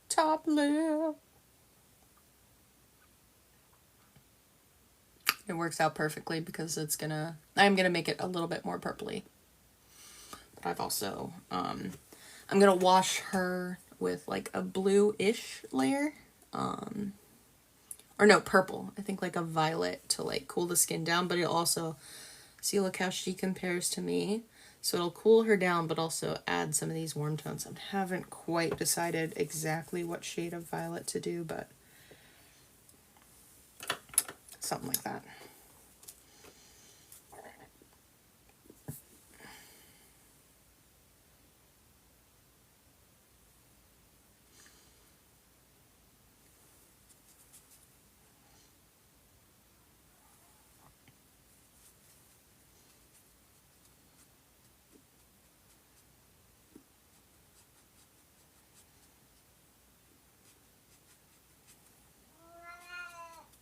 Top lip. It works out perfectly because I'm gonna make it a little bit more purpley. But I've also, I'm gonna wash her with like a blue-ish layer. Or no, purple. I think like a violet to like cool the skin down, but it also, see, look how she compares to me. So it'll cool her down, but also add some of these warm tones. I haven't quite decided exactly what shade of violet to do, but something like that.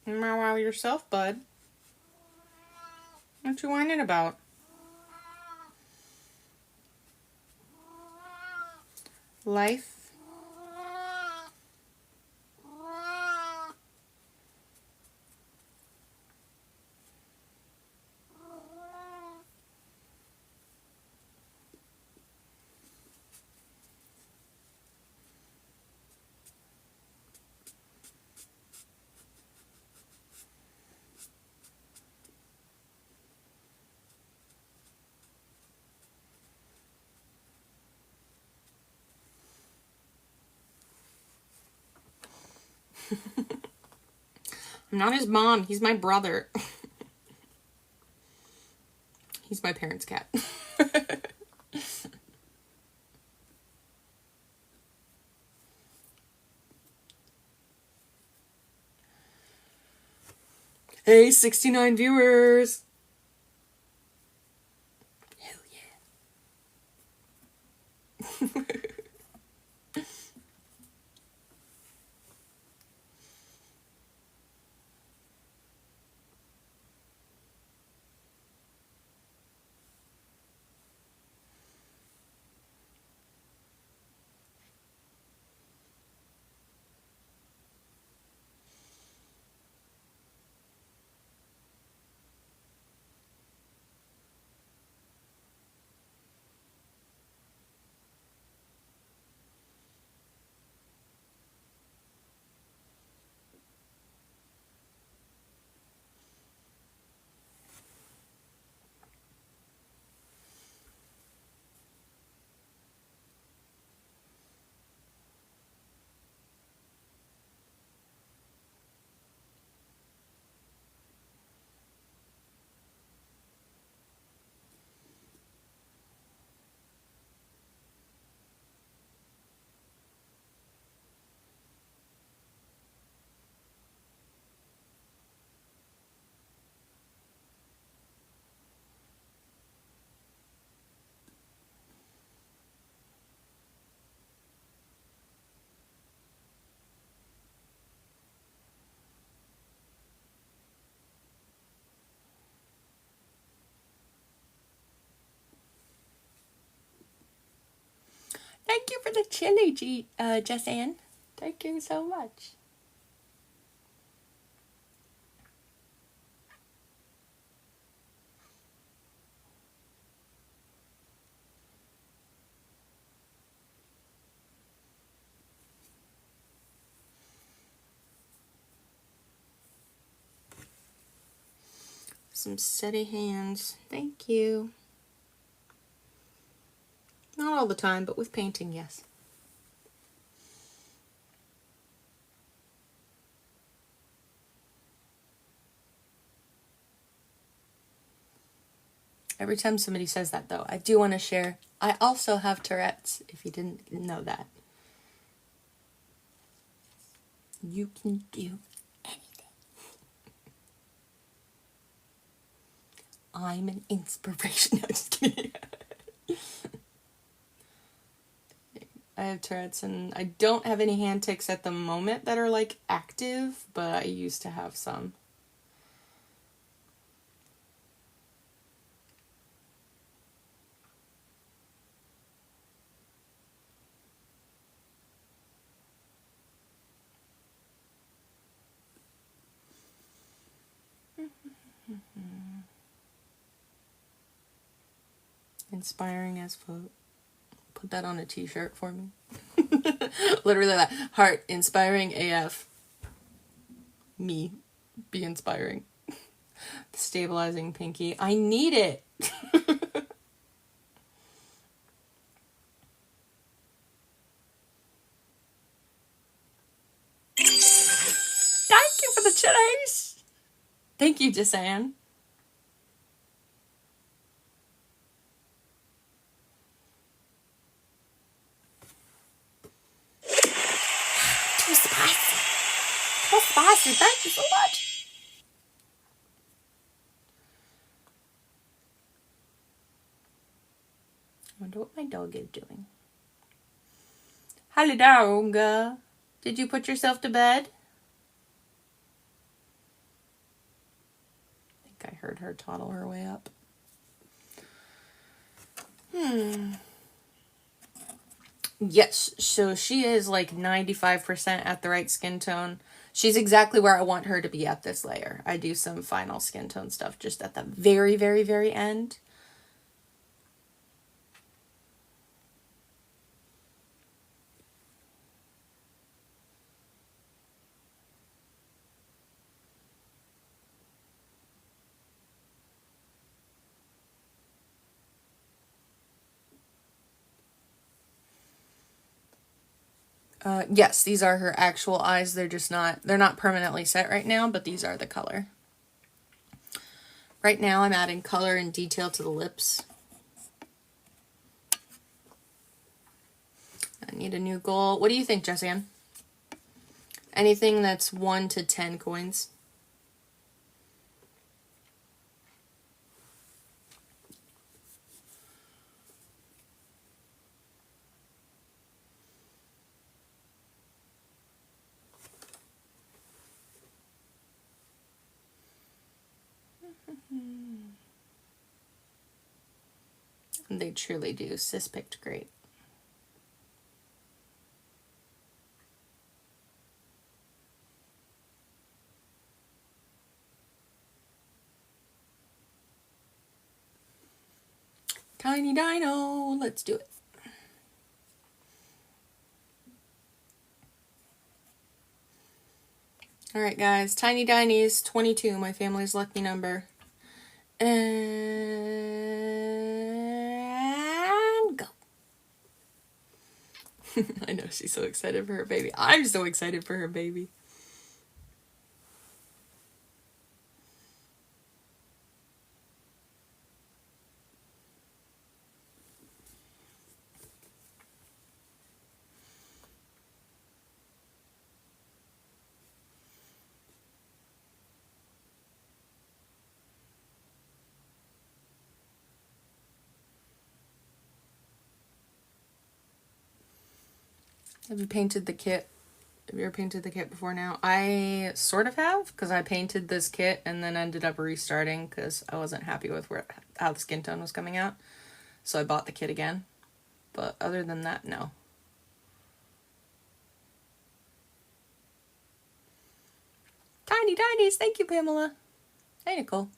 Wow yourself, bud. What you whining about? Life. I'm not his mom. He's my brother. He's my parents' cat. Hey, 69 viewers. Hell yeah. Thank you for the chili, Jessanne. Thank you so much. Some steady hands. Thank you. Not all the time, but with painting, yes. Every time somebody says that, though, I do want to share. I also have Tourette's, if you didn't know that. You can do anything. I'm an inspiration. No, just kidding. I have Tourette's, and I don't have any hand tics at the moment that are, like, active, but I used to have some. Inspiring as fuck. Put that on a t-shirt for me. Literally that. Heart, inspiring AF. Me. Be inspiring. Stabilizing pinky. I need it. Thank you for the chilies. Thank you, Jessanne. Too spicy. Too spicy. Thank you so much. I wonder what my dog is doing. Hello, dog. Did you put yourself to bed? I think I heard her toddle her way up. Yes, so she is like 95% at the right skin tone. She's exactly where I want her to be at this layer. I do some final skin tone stuff just at the very, very, very end. Yes, these are her actual eyes. They're not permanently set right now, but these are the color. Right now I'm adding color and detail to the lips. I need a new goal. What do you think, Jessanne? Anything that's 1 to 10 coins. And they truly do. Sis picked great. Tiny Dino, let's do it. All right, guys, Tiny Diny's 22, my family's lucky number. And go. I know she's so excited for her baby. I'm so excited for her baby. Have you painted the kit? Have you ever painted the kit before now? I sort of have, because I painted this kit and then ended up restarting because I wasn't happy with how the skin tone was coming out. So I bought the kit again. But other than that, no. Tiny Tinies. Thank you, Pamela. Hey, Nicole.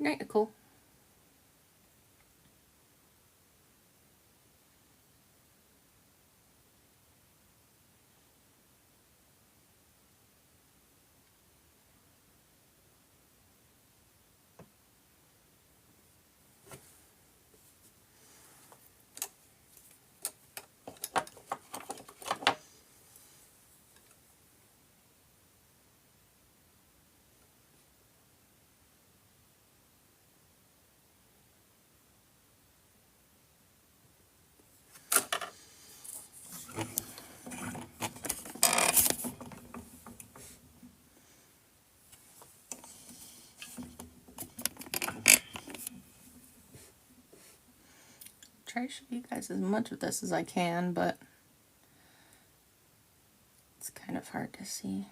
Night, Nicole. Try to show you guys as much of this as I can, but it's kind of hard to see.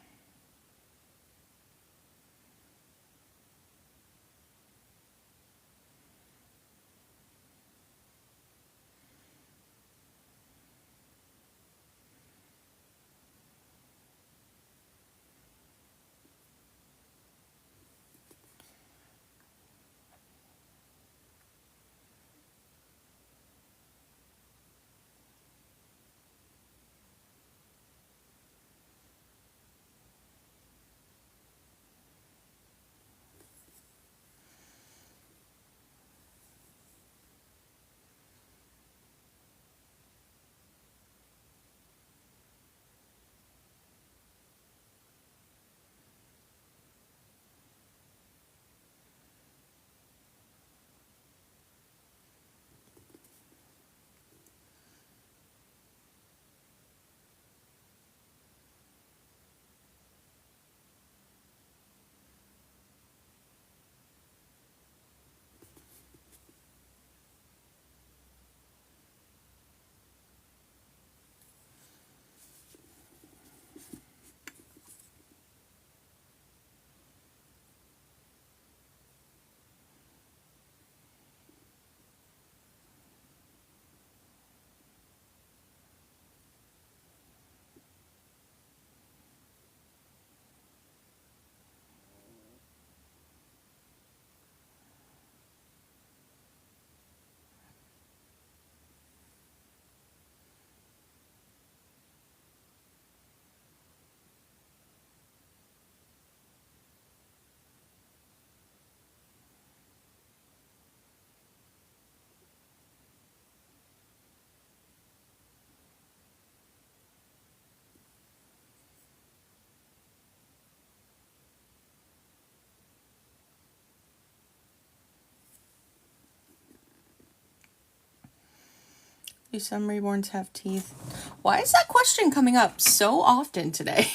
Do some reborns have teeth? Why is that question coming up so often today?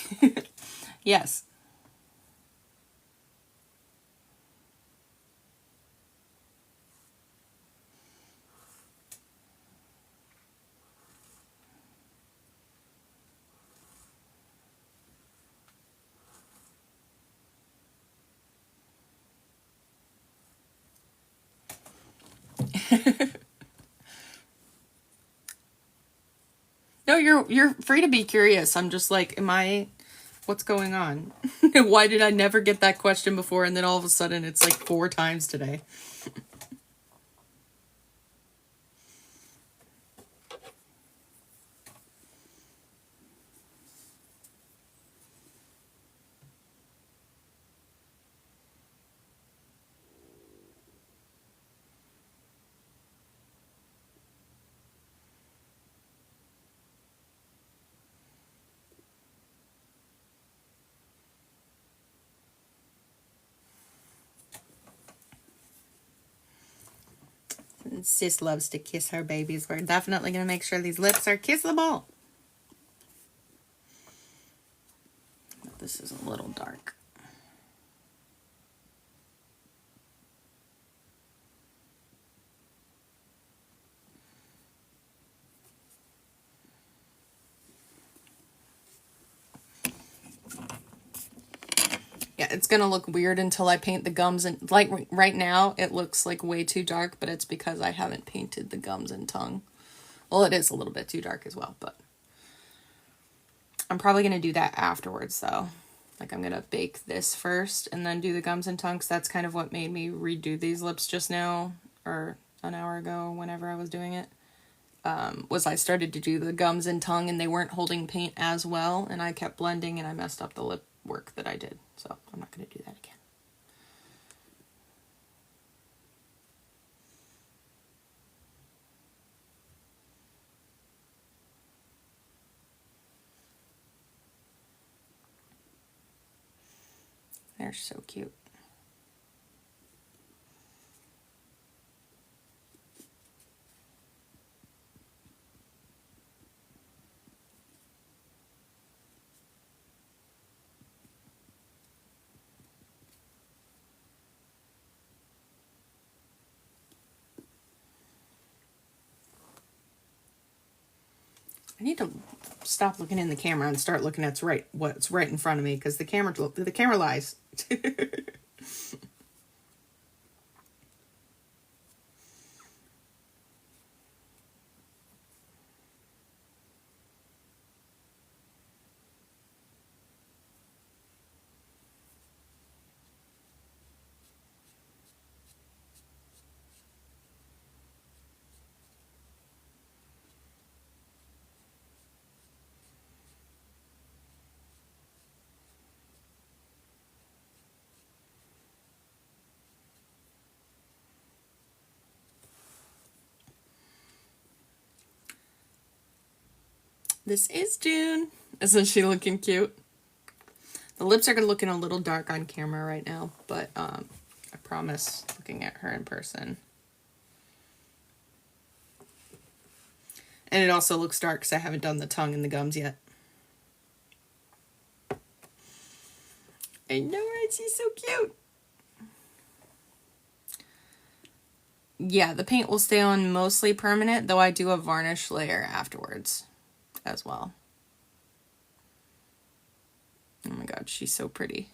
Yes. No, you're free to be curious. I'm just like, what's going on? Why did I never get that question before, and then all of a sudden it's like 4 times today? Sis loves to kiss her babies. We're definitely going to make sure these lips are kissable. This is a little dark. Yeah, it's gonna look weird until I paint the gums, and like right now it looks like way too dark, but it's because I haven't painted the gums and tongue. Well, it is a little bit too dark as well, but I'm probably gonna do that afterwards though. Like I'm gonna bake this first and then do the gums and tongue, 'cause that's kind of what made me redo these lips just now, or an hour ago, whenever I was doing it. Was I started to do the gums and tongue and they weren't holding paint as well, and I kept blending and I messed up the lip work that I did. So I'm not going to do that again. They're so cute. I need to stop looking in the camera and start looking at what's right in front of me, because the camera lies. This is June. Isn't she looking cute? The lips are looking a little dark on camera right now, but I promise looking at her in person. And it also looks dark because I haven't done the tongue and the gums yet. I know, right? She's so cute. Yeah, the paint will stay on mostly permanent, though I do a varnish layer afterwards as well. Oh my god, she's so pretty.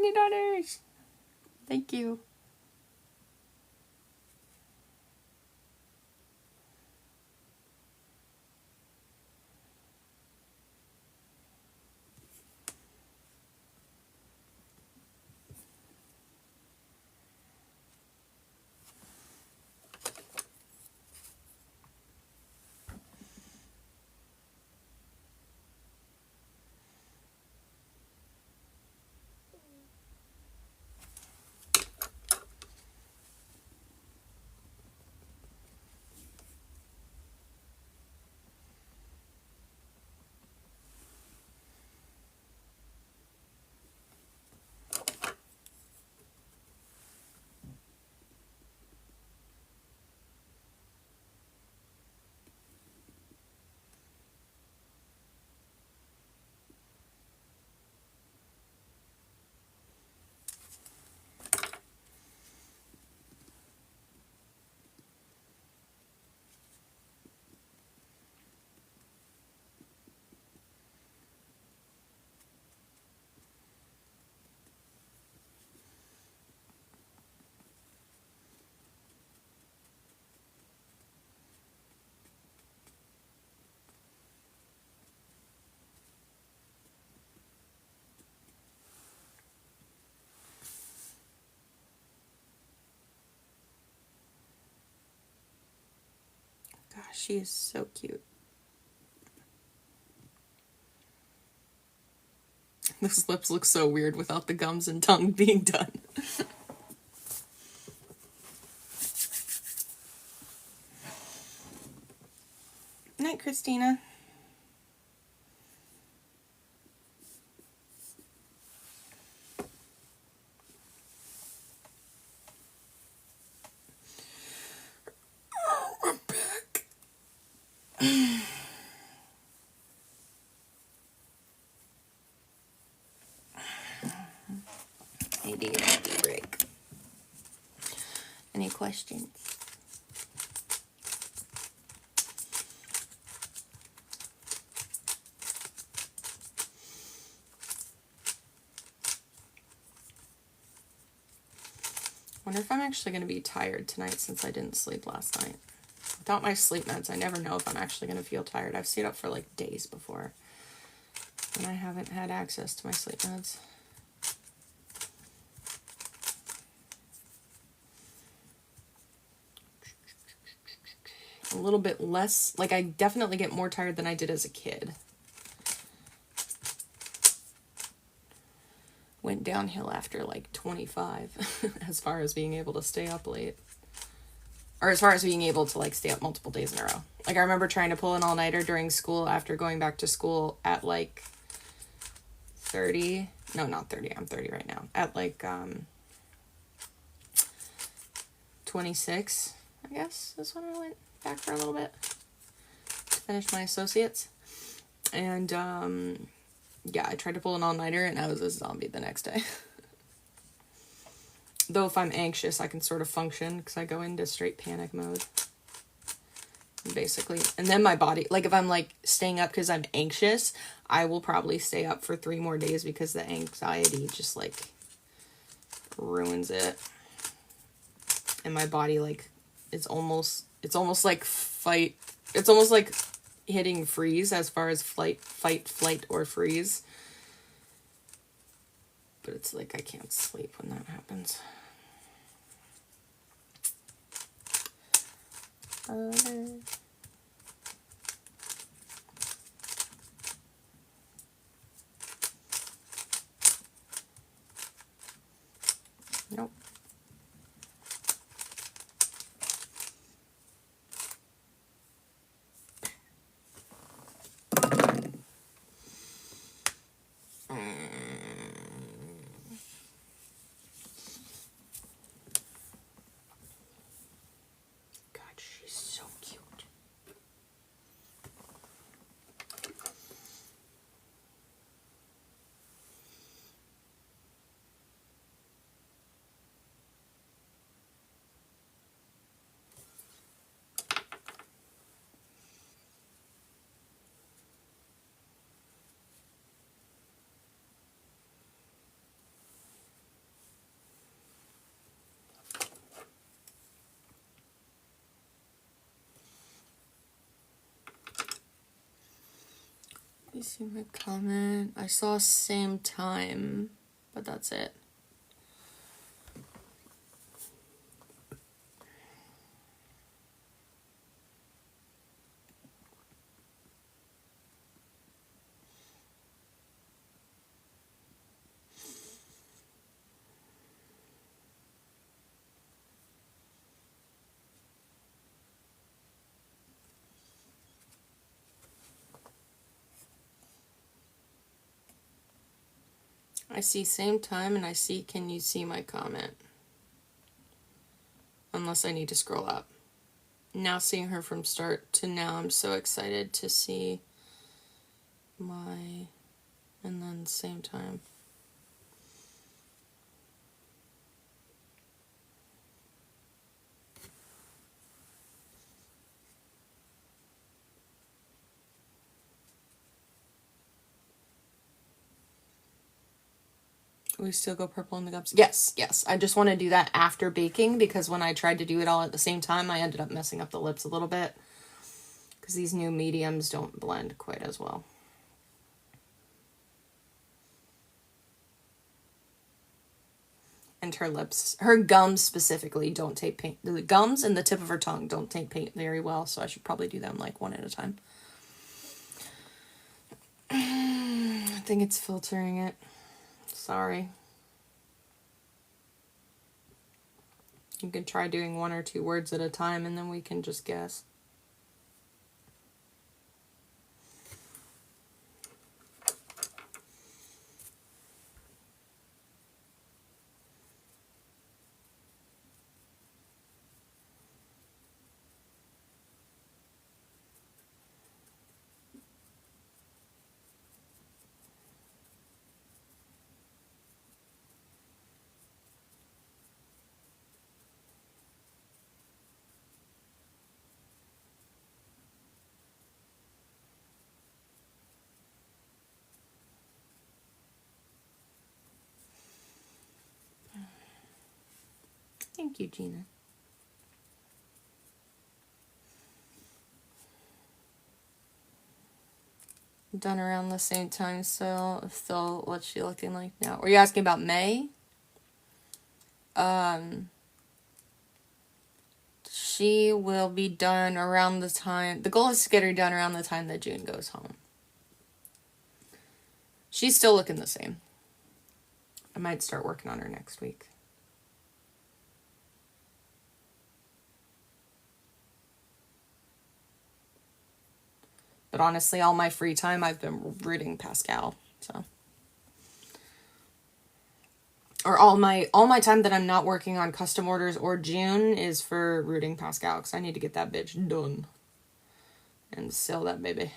$100. Thank you. Gosh, she is so cute. Those lips look so weird without the gums and tongue being done. Night, Christina. We're back. ADHD break. Any questions? Wonder if I'm actually going to be tired tonight since I didn't sleep last night. Without my sleep meds, I never know if I'm actually going to feel tired. I've stayed up for like days before, and I haven't had access to my sleep meds. A little bit less, like I definitely get more tired than I did as a kid. Went downhill after like 25 as far as being able to stay up late. Or as far as being able to like stay up multiple days in a row. Like I remember trying to pull an all-nighter during school after going back to school at like 30. No, not 30. I'm 30 right now. At like 26, I guess, is when I went back for a little bit to finish my associates. And yeah, I tried to pull an all-nighter and I was a zombie the next day. Though if I'm anxious, I can sort of function because I go into straight panic mode. Basically. And then my body, like if I'm like staying up because I'm anxious, I will probably stay up for 3 more days because the anxiety just like ruins it. And my body like, it's almost like fight. It's almost like hitting freeze as far as fight, flight, or freeze. But it's like I can't sleep when that happens. Nope. She's so cute. see my comment? I saw same time, but that's it. I see same time and I see can you see my comment? Unless I need to scroll up. Now seeing her from start to now, I'm so excited to see my, and then same time. We still go purple in the gums? Yes, yes. I just want to do that after baking because when I tried to do it all at the same time, I ended up messing up the lips a little bit because these new mediums don't blend quite as well. And her lips, her gums specifically don't take paint. The gums and the tip of her tongue don't take paint very well, so I should probably do them like one at a time. I think it's filtering it. Sorry. You can try doing 1 or 2 words at a time and then we can just guess. Thank you, Gina. Done around the same time, so still what's she looking like now? Were you asking about May? She will be done around the time, the goal is to get her done around the time that June goes home. She's still looking the same. I might start working on her next week. But honestly, all my free time, I've been reading Pascal, so. Or all my time that I'm not working on custom orders or June is for rooting Pascal, because I need to get that bitch done. And sell that baby.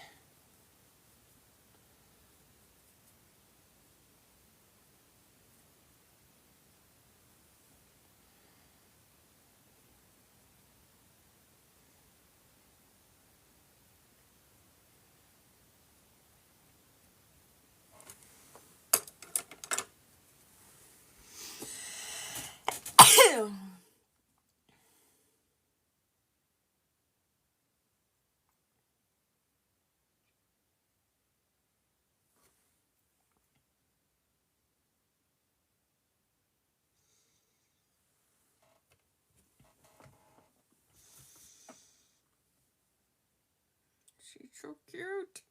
She's so cute.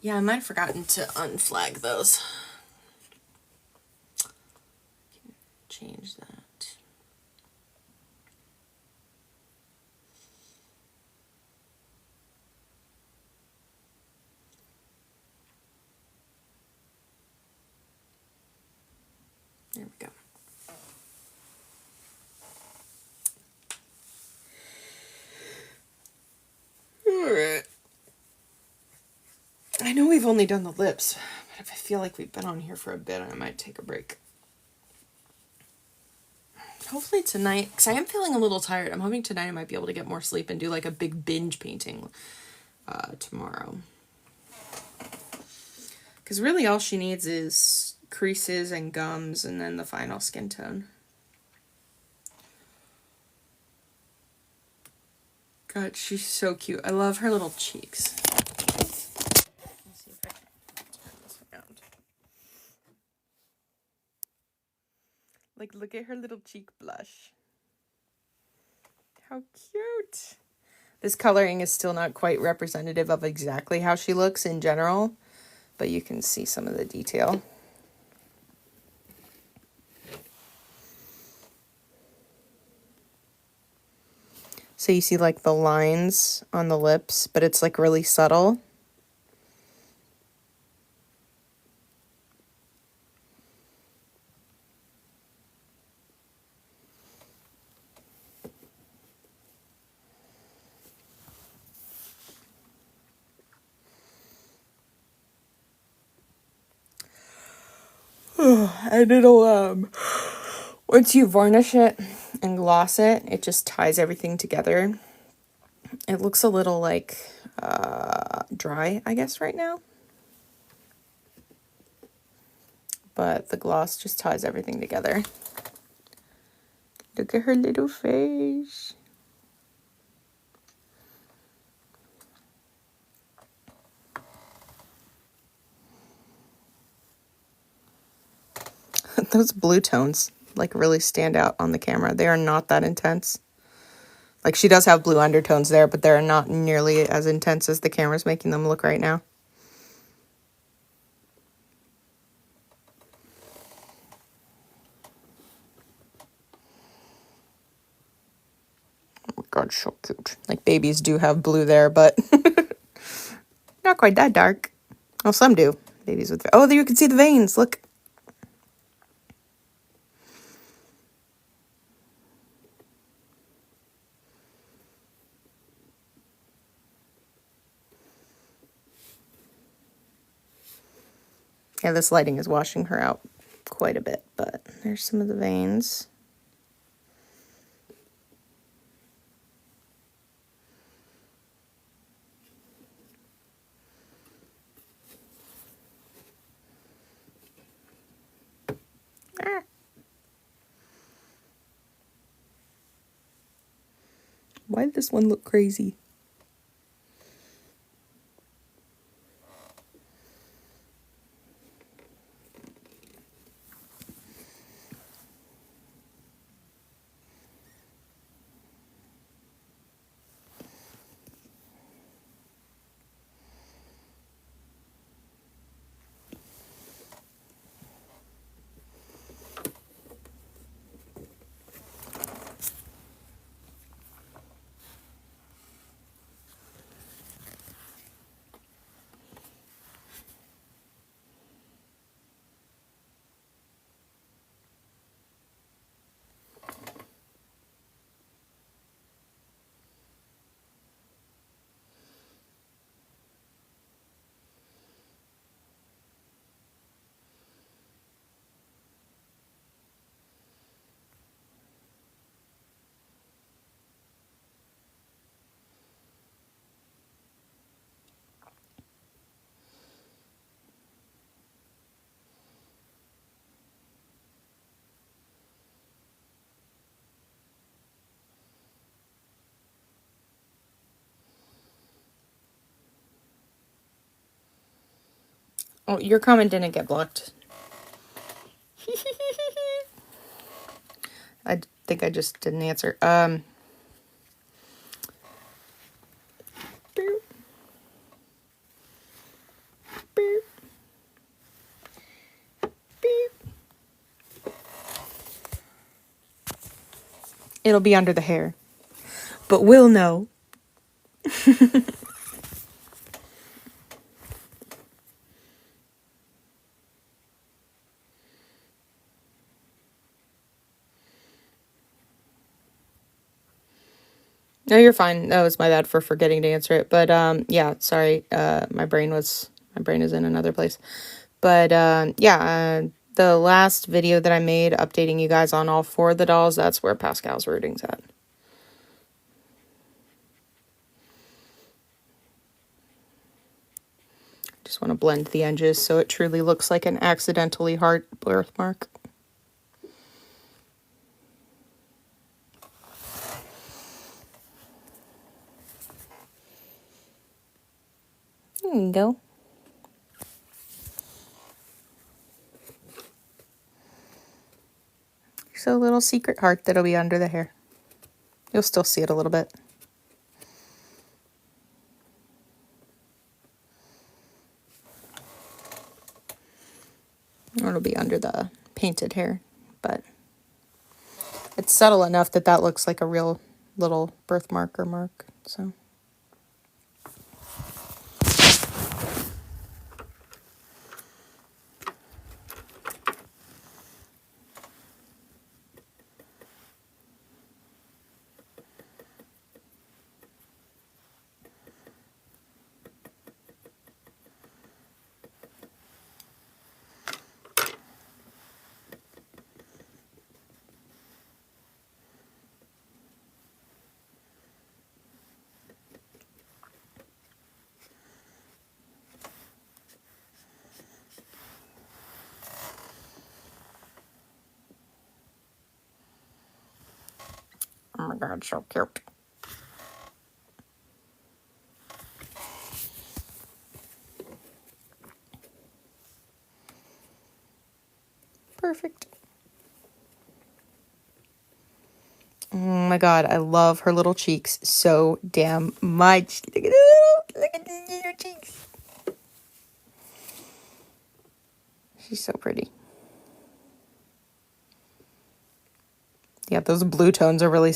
Yeah, I might have forgotten to unflag those. Change that. There we go. Alright. I know we've only done the lips, but if I feel like we've been on here for a bit, I might take a break. Hopefully tonight, because I am feeling a little tired. I'm hoping tonight I might be able to get more sleep and do like a big binge painting tomorrow. Because really all she needs is creases and gums and then the final skin tone. God, she's so cute. I love her little cheeks. Let's see if I can turn this around. Like, look at her little cheek blush. How cute. This coloring is still not quite representative of exactly how she looks in general, but you can see some of the detail. So you see like the lines on the lips, but it's like really subtle. And it'll, once you varnish it and gloss it, it just ties everything together. It looks a little like dry, I guess, right now. But the gloss just ties everything together. Look at her little face. Those blue tones like really stand out on the camera. They are not that intense. Like, she does have blue undertones there, but they're not nearly as intense as the camera's making them look right now. Oh my god, so cute. Like, babies do have blue there, but not quite that dark. Oh, some do. Babies with... Oh, there you can see the veins. Look. Yeah, this lighting is washing her out quite a bit, but there's some of the veins. Ah. Why did this one look crazy? Oh, your comment didn't get blocked. I think I just didn't answer. Boop. Boop. Boop. It'll be under the hair. But we'll know. No, you're fine. That was my bad for forgetting to answer it. But yeah, sorry. My brain is in another place. But yeah, the last video that I made updating you guys on all 4 of the dolls, that's where Pascal's rooting's at. Just want to blend the edges so it truly looks like an accidentally hard birthmark. There you go. So a little secret heart that'll be under the hair. You'll still see it a little bit. Or it'll be under the painted hair, but it's subtle enough that that looks like a real little birthmark or mark, so. Oh my god, so cute. Perfect. Oh my god, I love her little cheeks so damn much. Look at these little cheeks. She's so pretty. Yeah, those blue tones are really